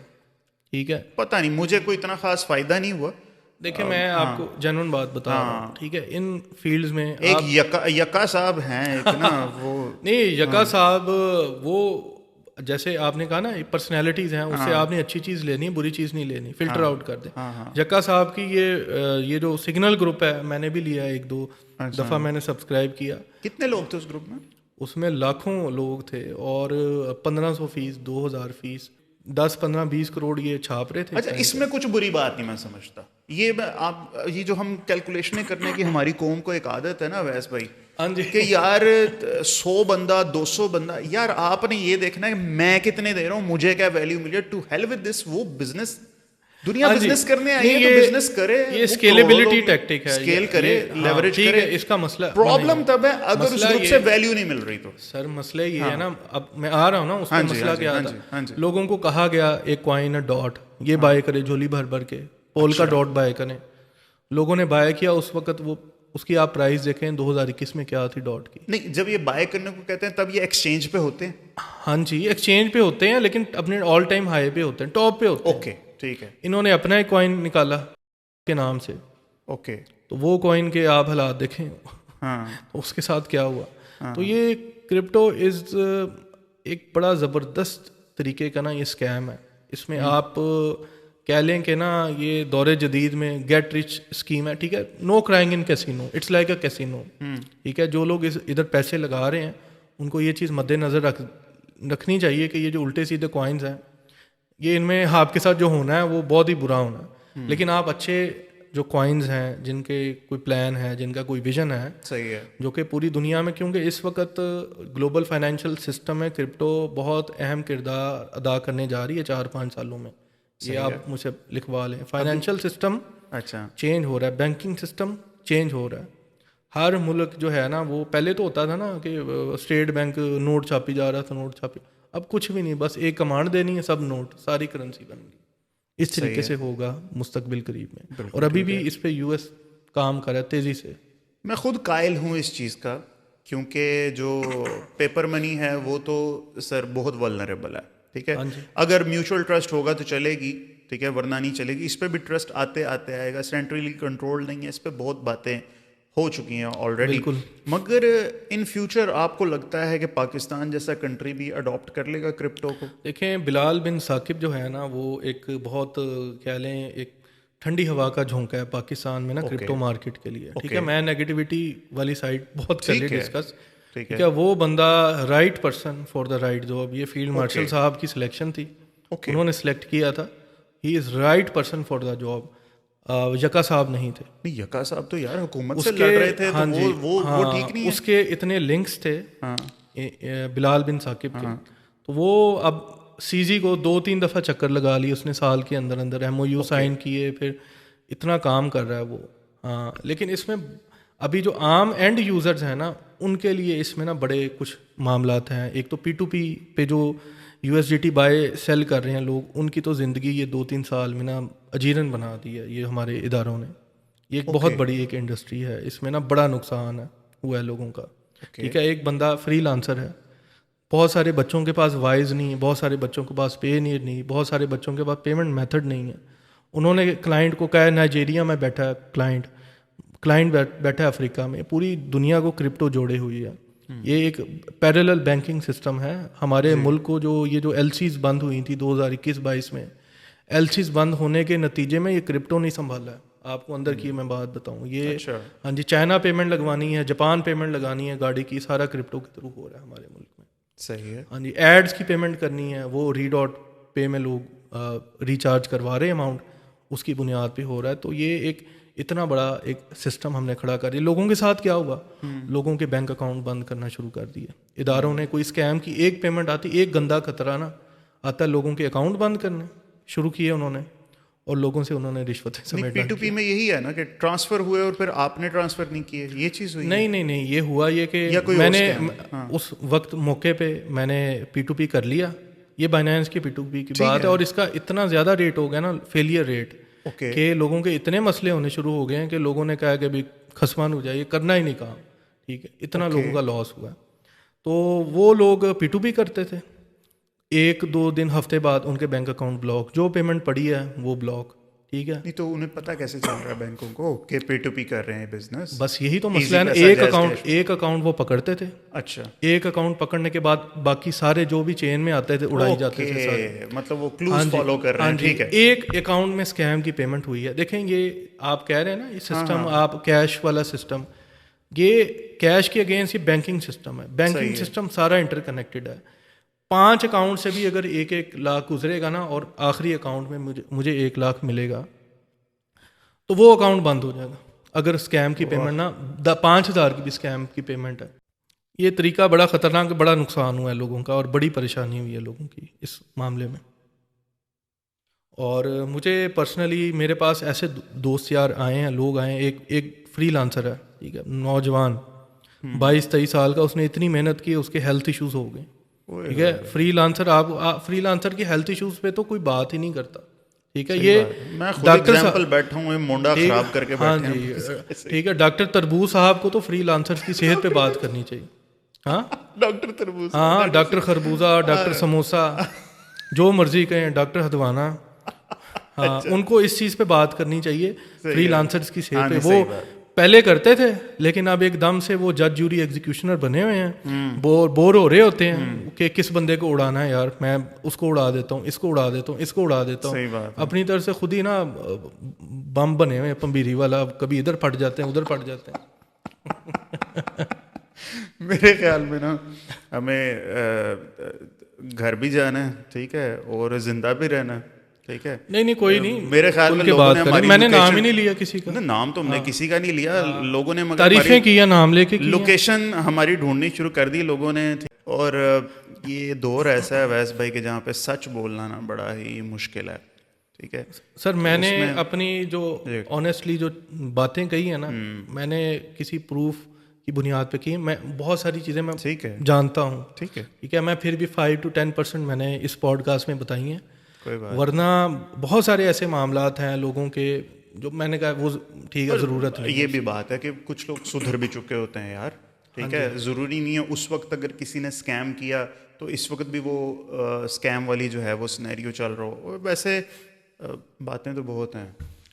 ٹھیک ہے. پتہ نہیں مجھے کوئی اتنا خاص فائدہ نہیں ہوا. دیکھیں میں آپ کو جنون بات بتا رہا ہوں, ٹھیک ہے. ان فیلڈز میں ایک یکا صاحب ہیں ایک نا وہ نہیں یکا صاحب, وہ جیسے آپ نے کہا نا پرسنالٹیز ہیں, اس سے آپ نے اچھی چیز لینی, بری چیز نہیں لینی, فلٹر آؤٹ کر دیں. یکا صاحب کی یہ جو سگنل گروپ ہے میں نے بھی لیا, 1-2 دفعہ میں نے سبسکرائب کیا. کتنے لوگ تھے اس گروپ میں؟ اس میں لاکھوں لوگ تھے اور 1500 فیس, 2000 فیس, 10-15-20 کروڑ یہ چھاپ رہے تھے. اچھا اس میں کچھ بری بات نہیں میں سمجھتا. یہ جو ہم کیلکولیشنیں کرنے کی ہماری قوم کو ایک عادت ہے نا ویس بھائی, کہ یار 100 بندہ 200 بندہ, یار آپ نے یہ دیکھنا ہے میں کتنے دے رہا ہوں, مجھے کیا ویلیو ملی ہے, ٹو ہیل ود دس. وہ بزنس دنیا بزنس کرنے آئی ہے تو بزنس کرے, یہ اسکیلیبلٹی ٹیکٹک ہے, اسکیل کرے, لیوریج کرے. اس کا مسئلہ پرابلم تب ہے اگر اس گروپ سے ویلیو نہیں مل رہی تو. سر مسئلہ یہ ہے نا, اب میں آ رہا ہوں نا اس کا مسئلہ کیا تھا. لوگوں کو کہا گیا ایک کوائن ہے ڈاٹ, یہ بائی کرے جھولی بھر بھر کے, پول کا ڈاٹ بائی کریں. لوگوں نے بائی کیا, اس وقت وہ اس کی آپ پرائز دیکھیں 2021 میں کیا تھی ڈاٹ کی. نہیں جب یہ بائی کرنے کو کہتے ہیں تب یہ ایکسچینج پہ ہوتے ہیں. ہاں جی ایکسچینج پہ ہوتے ہیں لیکن اپنے آل ٹائم ہائی پہ ہوتے ہیں, ٹاپ پہ ہوتے ہیں. اوکے ٹھیک ہے. انہوں نے اپنا ایک کوائن نکالا کے نام سے, اوکے, تو وہ کوائن کے آپ حالات دیکھیں اس کے ساتھ کیا ہوا. تو یہ کرپٹو از ایک بڑا زبردست طریقے کا نا یہ اسکیم ہے. اس میں آپ کہہ لیں کہ نا یہ دور جدید میں گیٹ رچ اسکیم ہے, ٹھیک ہے. No crying in casino, it's like a casino, ٹھیک ہے. جو لوگ ادھر پیسے لگا رہے ہیں ان کو یہ چیز مد نظر رکھنی چاہیے کہ یہ جو الٹے سیدھے کوائنز ہیں یہ ان میں آپ کے ساتھ جو ہونا ہے وہ بہت ہی برا ہونا ہے. لیکن آپ اچھے جو کوائنز ہیں جن کے کوئی پلان ہے, جن کا کوئی ویژن ہے, صحیح ہے, جو کہ پوری دنیا میں, کیونکہ اس وقت گلوبل فائنینشیل سسٹم میں کرپٹو بہت اہم کردار ادا کرنے جا رہی ہے 4-5 سالوں میں. یہ آپ مجھ سے لکھوا لیں. فائنینشیل سسٹم اچھا چینج ہو رہا ہے, بینکنگ سسٹم چینج ہو رہا ہے. ہر ملک جو ہے نا وہ پہلے تو ہوتا تھا نا کہ اسٹیٹ بینک نوٹ چھاپی جا رہا تھا, نوٹ چھاپی, اب کچھ بھی نہیں, بس ایک کمانڈ دینی ہے, سب نوٹ, ساری کرنسی بن گئی. اس طریقے سے ہوگا مستقبل قریب میں, اور ابھی بھی اس پہ US کام کر رہا ہے تیزی سے. میں خود قائل ہوں اس چیز کا, کیونکہ جو پیپر منی ہے وہ تو سر بہت ولنریبل ہے, ٹھیک ہے. اگر میوچل ٹرسٹ ہوگا تو چلے گی, ٹھیک ہے, ورنہ نہیں چلے گی. اس پہ بھی ٹرسٹ آتے آتے آئے گا, سینٹرلی کنٹرول نہیں ہے, اس پہ بہت باتیں ہو چکی ہیں آلریڈی. مگر ان فیوچر آپ کو لگتا ہے کہ پاکستان جیسا کنٹری بھی اڈاپٹ کر لے گا کرپٹو کو؟ دیکھیں بلال بن ثاقب جو ہے نا وہ ایک بہت کہہ لیں ایک ٹھنڈی ہوا کا جھونکا ہے پاکستان میں نا کرپٹو مارکیٹ کے لیے, ٹھیک ہے. میں نیگیٹیوٹی والی سائڈ بہت کر لی ڈسکس, ٹھیک ہے. وہ بندہ right person for the right job. یہ فیلڈ مارشل صاحب کی سلیکشن تھی, انہوں نے سلیکٹ کیا تھا, he is right person for the job. یکا صاحب نہیں تھے. یکا صاحب تو یار حکومت سے لڑ رہے تھے, وہ ٹھیک نہیں ہے. اس کے اتنے لنکس تھے بلال بن ثاقب کے, تو وہ اب CG کو 2-3 دفعہ چکر لگا لی اس نے سال کے اندر اندر, MOU سائن کیے, پھر اتنا کام کر رہا ہے وہ. ہاں لیکن اس میں ابھی جو عام اینڈ یوزرز ہیں نا ان کے لیے اس میں نا بڑے کچھ معاملات ہیں. ایک تو P2P پہ جو USDT بائی سیل کر رہے ہیں لوگ, ان کی تو زندگی یہ 2-3 سال میں نا اجیرن بنا دی ہے یہ ہمارے اداروں نے. یہ ایک بہت بڑی ایک انڈسٹری ہے, اس میں نا بڑا نقصان ہے ہوا ہے لوگوں کا, ٹھیک ہے. ایک بندہ فری لانسر ہے, بہت سارے بچوں کے پاس وائز نہیں ہے, بہت سارے بچوں کے پاس پے نہیں, بہت سارے بچوں کے پاس پیمنٹ میتھڈ نہیں ہے. انہوں نے کلائنٹ کو کہا نائجیریا میں بیٹھا ہے کلائنٹ بیٹھا ہے افریقہ میں, پوری دنیا کو کرپٹو جوڑے ہوئی ہے. یہ ایک پیرلل بینکنگ سسٹم ہے ہمارے ملک کو. جو یہ جو LCs بند ہوئی تھی 2021-22 میں, LCs بند ہونے کے نتیجے میں یہ کرپٹو نہیں سنبھالا ہے. آپ کو اندر کی میں بات بتاؤں یہ اچھا ہاں جی چائنا پیمنٹ لگوانی ہے, جاپان پیمنٹ لگانی ہے گاڑی کی, سارا کرپٹو کے تھرو ہو رہا ہے ہمارے ملک میں. صحیح ہے. ہاں جی ایڈس کی پیمنٹ کرنی ہے وہ ری ڈاٹ پے میں لوگ ریچارج کروا رہے ہیں اماؤنٹ, اس کی بنیاد پہ ہو رہا ہے. تو یہ ایک اتنا بڑا ایک سسٹم ہم نے کھڑا کر دیا. لوگوں کے ساتھ کیا ہوا, لوگوں کے بینک اکاؤنٹ بند کرنا شروع کر دیا اداروں نے. کوئی اسکیم کی ایک پیمنٹ آتی, ایک گندا خطرہ نا آتا ہے, لوگوں کے اکاؤنٹ بند کرنے شروع کیے انہوں نے, اور لوگوں سے انہوں نے رشوتیں سمیٹنا. P2P میں یہی ہے نا کہ ٹرانسفر ہوئے اور پھر آپ نے ٹرانسفر نہیں کیے, یہ چیز ہوئی؟ نہیں, یہ ہوا یہ کہ میں نے اس وقت موقع پہ میں نے P2P کر لیا. یہ بائنانس کی P2P کی بات ہے, اور اس کا اتنا زیادہ ریٹ ہو گیا نا, فیلئر ریٹ, کہ لوگوں کے اتنے مسئلے ہونے شروع ہو گئے ہیں کہ لوگوں نے کہا کہ ابھی خسمان ہو جائے, یہ کرنا ہی نہیں کام, ٹھیک ہے, اتنا لوگوں کا لاس ہوا. تو وہ لوگ P2P کرتے تھے, 1-2 دن ہفتے بعد ان کے بینک اکاؤنٹ بلاک, جو پیمنٹ پڑی ہے وہ بلاک, ٹھیک ہے. نہیں تو انہیں پتہ کیسے چل رہا ہے بینکوں کو کہ P2P کر رہے ہیں بزنس؟ بس یہی تو مسئلہ ہے نا, ایک اکاؤنٹ وہ پکڑتے تھے. اچھا, ایک اکاؤنٹ پکڑنے کے بعد باقی سارے جو بھی چین میں آتے تھے اڑائی جاتے تھے سارے. مطلب وہ کلوز فالو کر رہے ہیں, ٹھیک ہے. ایک اکاؤنٹ میں اسکیم کی پیمنٹ ہوئی ہے. دیکھیں یہ آپ کہہ رہے ہیں نا یہ سسٹم, آپ کیش والا سسٹم, یہ کیش کے اگینسٹ یہ بینکنگ سسٹم ہے. بینکنگ سسٹم سارا انٹر کنیکٹڈ ہے. 5 اکاؤنٹ سے بھی اگر 1-1 لاکھ گزرے گا نا, اور آخری اکاؤنٹ میں مجھے 1 لاکھ ملے گا, تو وہ اکاؤنٹ بند ہو جائے گا اگر اسکیم کی پیمنٹ نا 5,000 کی بھی اسکیم کی پیمنٹ ہے. یہ طریقہ بڑا خطرناک, بڑا نقصان ہوا ہے لوگوں کا, اور بڑی پریشانی ہوئی ہے لوگوں کی اس معاملے میں. اور مجھے پرسنلی میرے پاس ایسے دوست یار آئے ہیں, لوگ آئے ہیں. ایک فری لانسر ہے, ٹھیک ہے, نوجوان 22-23 سال کا, اس نے اتنی محنت کی, اس کے ہیلتھ ایشوز ہو گئے, ٹھیک ہے. فری لانسر, آپ فری لانسر کی ہیلتھ ایشوز پہ تو کوئی بات ہی نہیں کرتا, ٹھیک ہے. یہ میں خود ایگزامپل بیٹھا ہوں, مونڈا خراب کر کے بیٹھے ہیں, ٹھیک ہے. ڈاکٹر تربوز صاحب کو تو فری لانسر کی صحت پہ بات کرنی چاہیے. ہاں ڈاکٹر تربوز, ہاں ڈاکٹر خربوزہ, ڈاکٹر سموسہ, جو مرضی کہیں, ڈاکٹر ہدوانہ, ہاں ان کو اس چیز پہ بات کرنی چاہیے فری لانسرز کی صحت پہ. وہ پہلے کرتے تھے, لیکن اب ایک دم سے وہ جج جوری ایگزیکیوشنر بنے ہوئے ہیں, بور ہو رہے ہوتے ہیں کہ کس بندے کو اڑانا ہے یار, میں اس کو اڑا دیتا ہوں, اس کو اڑا دیتا ہوں, اس کو اڑا دیتا ہوں. اپنی طرف سے خود ہی نا بم بنے ہوئے پمبیری والا, کبھی ادھر پھٹ جاتے ہیں, ادھر پھٹ جاتے ہیں. میرے خیال میں نا ہمیں گھر بھی جانا ہے, ٹھیک ہے, اور زندہ بھی رہنا ہے, ٹھیک ہے. نہیں کوئی نہیں, میرے خیال میں لوگوں نے ہماری, میں نے نام ہی نہیں لیا کسی کا, نام تو ہم نے کسی کا نہیں لیا, لوگوں نے تعریفیں کی یا نام لے کے لوکیشن ہماری ڈھونڈنی شروع کر دی لوگوں نے. اور یہ دور ایسا ہے ویس بھائی کہ جہاں پہ سچ بولنا نا بڑا ہی مشکل ہے, ٹھیک ہے. سر میں نے اپنی جو آنیسٹلی جو باتیں کہی ہیں نا, میں نے کسی پروف کی بنیاد پہ کی. میں بہت ساری چیزیں میں جانتا ہوں, ٹھیک ہے, ٹھیک ہے. میں پھر بھی 5-10% میں نے اس پوڈ کاسٹ میں بتائی ہیں, ورنہ بہت سارے ایسے معاملات ہیں لوگوں کے جو میں نے کہا وہ ٹھیک ہے ضرورت نہیں. یہ بھی بات ہے کہ کچھ لوگ سدھر بھی چکے ہوتے ہیں یار, ٹھیک ہے. ضروری نہیں ہے اس وقت اگر کسی نے اسکیم کیا تو اس وقت بھی وہ اسکیم والی جو ہے وہ سینیریو چل رہا ہو. ویسے باتیں تو بہت ہیں.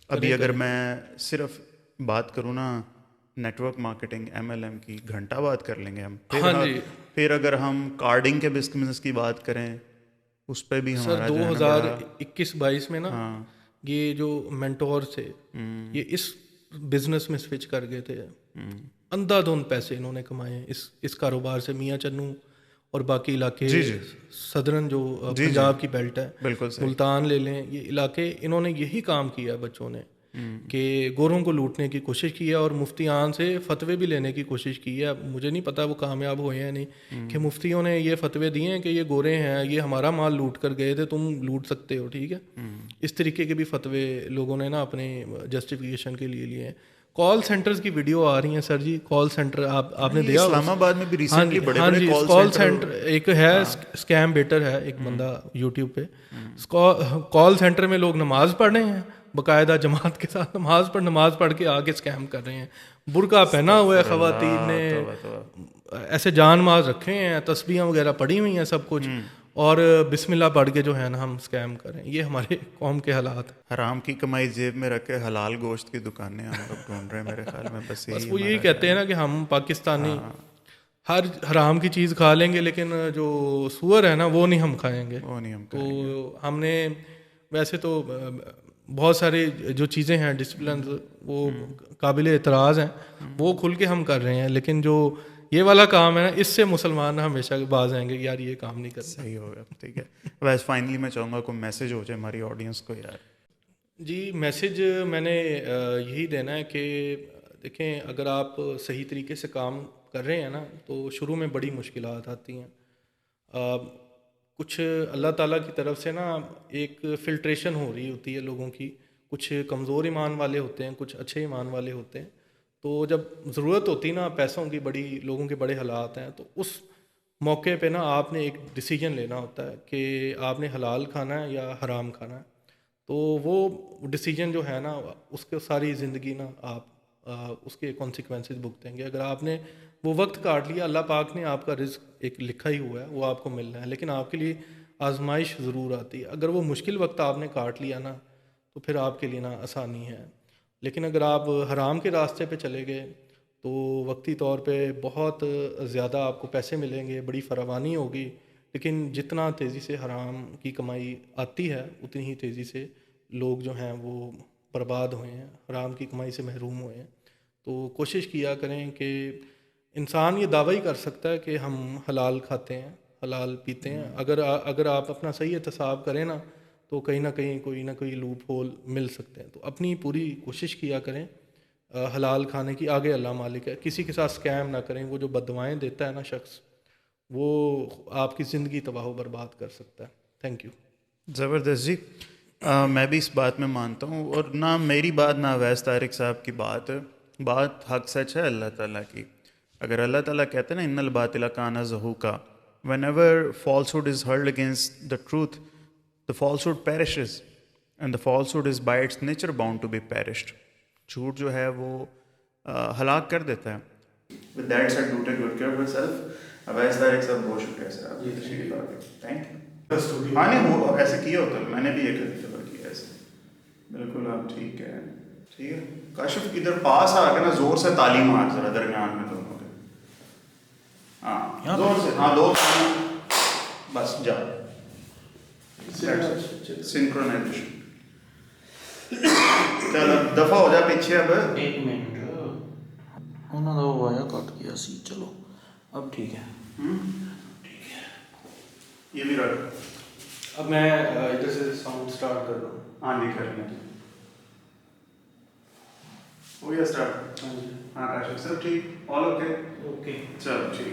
ابھی اگر میں صرف بات کروں نا نیٹ ورک مارکیٹنگ MLM کی, گھنٹہ بات کر لیں گے ہم. پھر اگر ہم کارڈنگ کے بزنس کی بات کریں اس پہ بھی ہمارا 2021-22 میں نا یہ جو مینٹور تھے یہ اس بزنس میں سوئچ کر گئے تھے, اندھا دھند پیسے انہوں نے کمائے اس کاروبار سے. میاں چنو اور باقی علاقے, صدرن جو پنجاب کی بیلٹ ہے, ملتان لے لیں, یہ علاقے انہوں نے یہی کام کیا بچوں نے کہ گوروں کو لوٹنے کی کوشش کی ہے, اور مفتیان سے فتوے بھی لینے کی کوشش کی ہے. مجھے نہیں پتا وہ کامیاب ہوئے ہیں نہیں, کہ مفتیوں نے یہ فتوے دیے ہیں کہ یہ گورے ہیں, یہ ہمارا مال لوٹ کر گئے تھے, تم لوٹ سکتے ہو, ٹھیک ہے. اس طریقے کے بھی فتوے لوگوں نے نا اپنے جسٹیفیکیشن کے لیے لیے ہیں. کال سینٹرز کی ویڈیو آ رہی ہیں سر جی, کال سینٹر آپ نے دیکھا اسلام آباد میں بھی ریسنٹلی بڑے کال سینٹر. ایک ہے اسکیم بیٹر ہے ایک بندہ یوٹیوب پہ, کال سینٹر میں لوگ نماز پڑھ رہے ہیں, باقاعدہ جماعت کے ساتھ نماز پڑھ کے آگے اسکیم کر رہے ہیں. برقع پہنا ہوا ہے خواتین نے, ایسے جان ماز رکھے ہیں, تسبیحاں وغیرہ پڑھی ہوئی ہیں سب کچھ, اور بسم اللہ پڑھ کے جو ہے نا ہم اسکیم کریں. یہ ہمارے قوم کے حالات. حرام کی کمائی جیب میں رکھ کے حلال گوشت کی دکانیں ہم لوگ ڈھونڈ رہے ہیں میرے خیال میں. بس وہ یہی کہتے ہیں نا کہ ہم پاکستانی ہر حرام کی چیز کھا لیں گے, لیکن جو سور ہے نا وہ نہیں ہم کھائیں گے. تو ہم نے ویسے تو بہت سارے جو چیزیں ہیں ڈسپلنز وہ قابل اعتراض ہیں, وہ کھل کے ہم کر رہے ہیں, لیکن جو یہ والا کام ہے نا, اس سے مسلمان ہمیشہ باز آئیں گے کہ یار یہ کام نہیں کرنا. صحیح ہوگا, ٹھیک ہے. ویسے فائنلی میں چاہوں گا کوئی میسج ہو جائے ہماری آڈینس کو یار. جی میسج میں نے یہی دینا ہے کہ دیکھیں, اگر آپ صحیح طریقے سے کام کر رہے ہیں نا, تو شروع میں بڑی مشکلات آتی ہیں. کچھ اللہ تعالیٰ کی طرف سے نا ایک فلٹریشن ہو رہی ہوتی ہے لوگوں کی. کچھ کمزور ایمان والے ہوتے ہیں, کچھ اچھے ایمان والے ہوتے ہیں. تو جب ضرورت ہوتی نا پیسوں کی, بڑی لوگوں کے بڑے حالات ہیں, تو اس موقع پہ نا آپ نے ایک ڈیسیجن لینا ہوتا ہے کہ آپ نے حلال کھانا ہے یا حرام کھانا ہے. تو وہ ڈیسیجن جو ہے نا, اس کے ساری زندگی نا آپ اس کے کانسیکوینسز بھگتیں گے. اگر آپ نے وہ وقت کاٹ لیا, اللہ پاک نے آپ کا رزق ایک لکھا ہی ہوا ہے, وہ آپ کو ملنا ہے, لیکن آپ کے لیے آزمائش ضرور آتی ہے. اگر وہ مشکل وقت آپ نے کاٹ لیا نا, تو پھر آپ کے لیے نا آسانی ہے. لیکن اگر آپ حرام کے راستے پہ چلے گئے تو وقتی طور پہ بہت زیادہ آپ کو پیسے ملیں گے, بڑی فراوانی ہوگی, لیکن جتنا تیزی سے حرام کی کمائی آتی ہے اتنی ہی تیزی سے لوگ جو ہیں وہ برباد ہوئے ہیں, حرام کی کمائی سے محروم ہوئے ہیں. تو کوشش کیا کریں کہ انسان یہ دعویٰ ہی کر سکتا ہے کہ ہم حلال کھاتے ہیں, حلال پیتے ہیں. اگر آپ اپنا صحیح احتساب کریں نا, تو کہیں نہ کہیں کوئی نہ کوئی لوپ ہول مل سکتے ہیں. تو اپنی پوری کوشش کیا کریں حلال کھانے کی. آگے اللہ مالک ہے, کسی کے ساتھ اسکیم نہ کریں. وہ جو بددعائیں دیتا ہے نا شخص, وہ آپ کی زندگی تباہ و برباد کر سکتا ہے. Thank you. زبردست جی. میں بھی اس بات میں مانتا ہوں, اور نہ میری بات نہ اویس طارق صاحب کی بات حق سچ ہے اللہ تعالیٰ کی. اگر اللہ تعالیٰ کہتے ہیں نا ان الباطل کان زہوقا, whenever falsehood is hurled against the truth, the falsehood perishes and the falsehood is by its nature bound to be perished. جھوٹ جو ہے وہ ہلاک کر دیتا ہے. With that said, do take good care of yourself. Owais Tariq صاحب بہت شکریہ سر آپ کی. Thank you. ہاں نہیں وہ ایسے کیا ہوتا ہے, میں نے بھی ایک دفعہ کیا ایسے. بالکل آپ ٹھیک ہے. ٹھیک ہے کاشف, ادھر پاس آ کے نا زور سے تالی مار ذرا درمیان میں دونوں کے. ہاں زور سے, ہاں دو بس جا. سنکرونائزیشن. چلو دفعہ ہو جا پیچھے. اب ایک منٹ, انہوں نے وہ آیا کٹ کیا سی. چلو اب ٹھیک ہے. ٹھیک ہے, یہ بھی رکھ. اب میں ادھر سے ساؤنڈ اسٹارٹ کر رہا ہوں. ہاں نہیں کر لیں. ہو گیا اسٹارٹ. ہاں جی, ہاں کاشف سر ٹھیک, آل اوکے. اوکے چلو ٹھیک.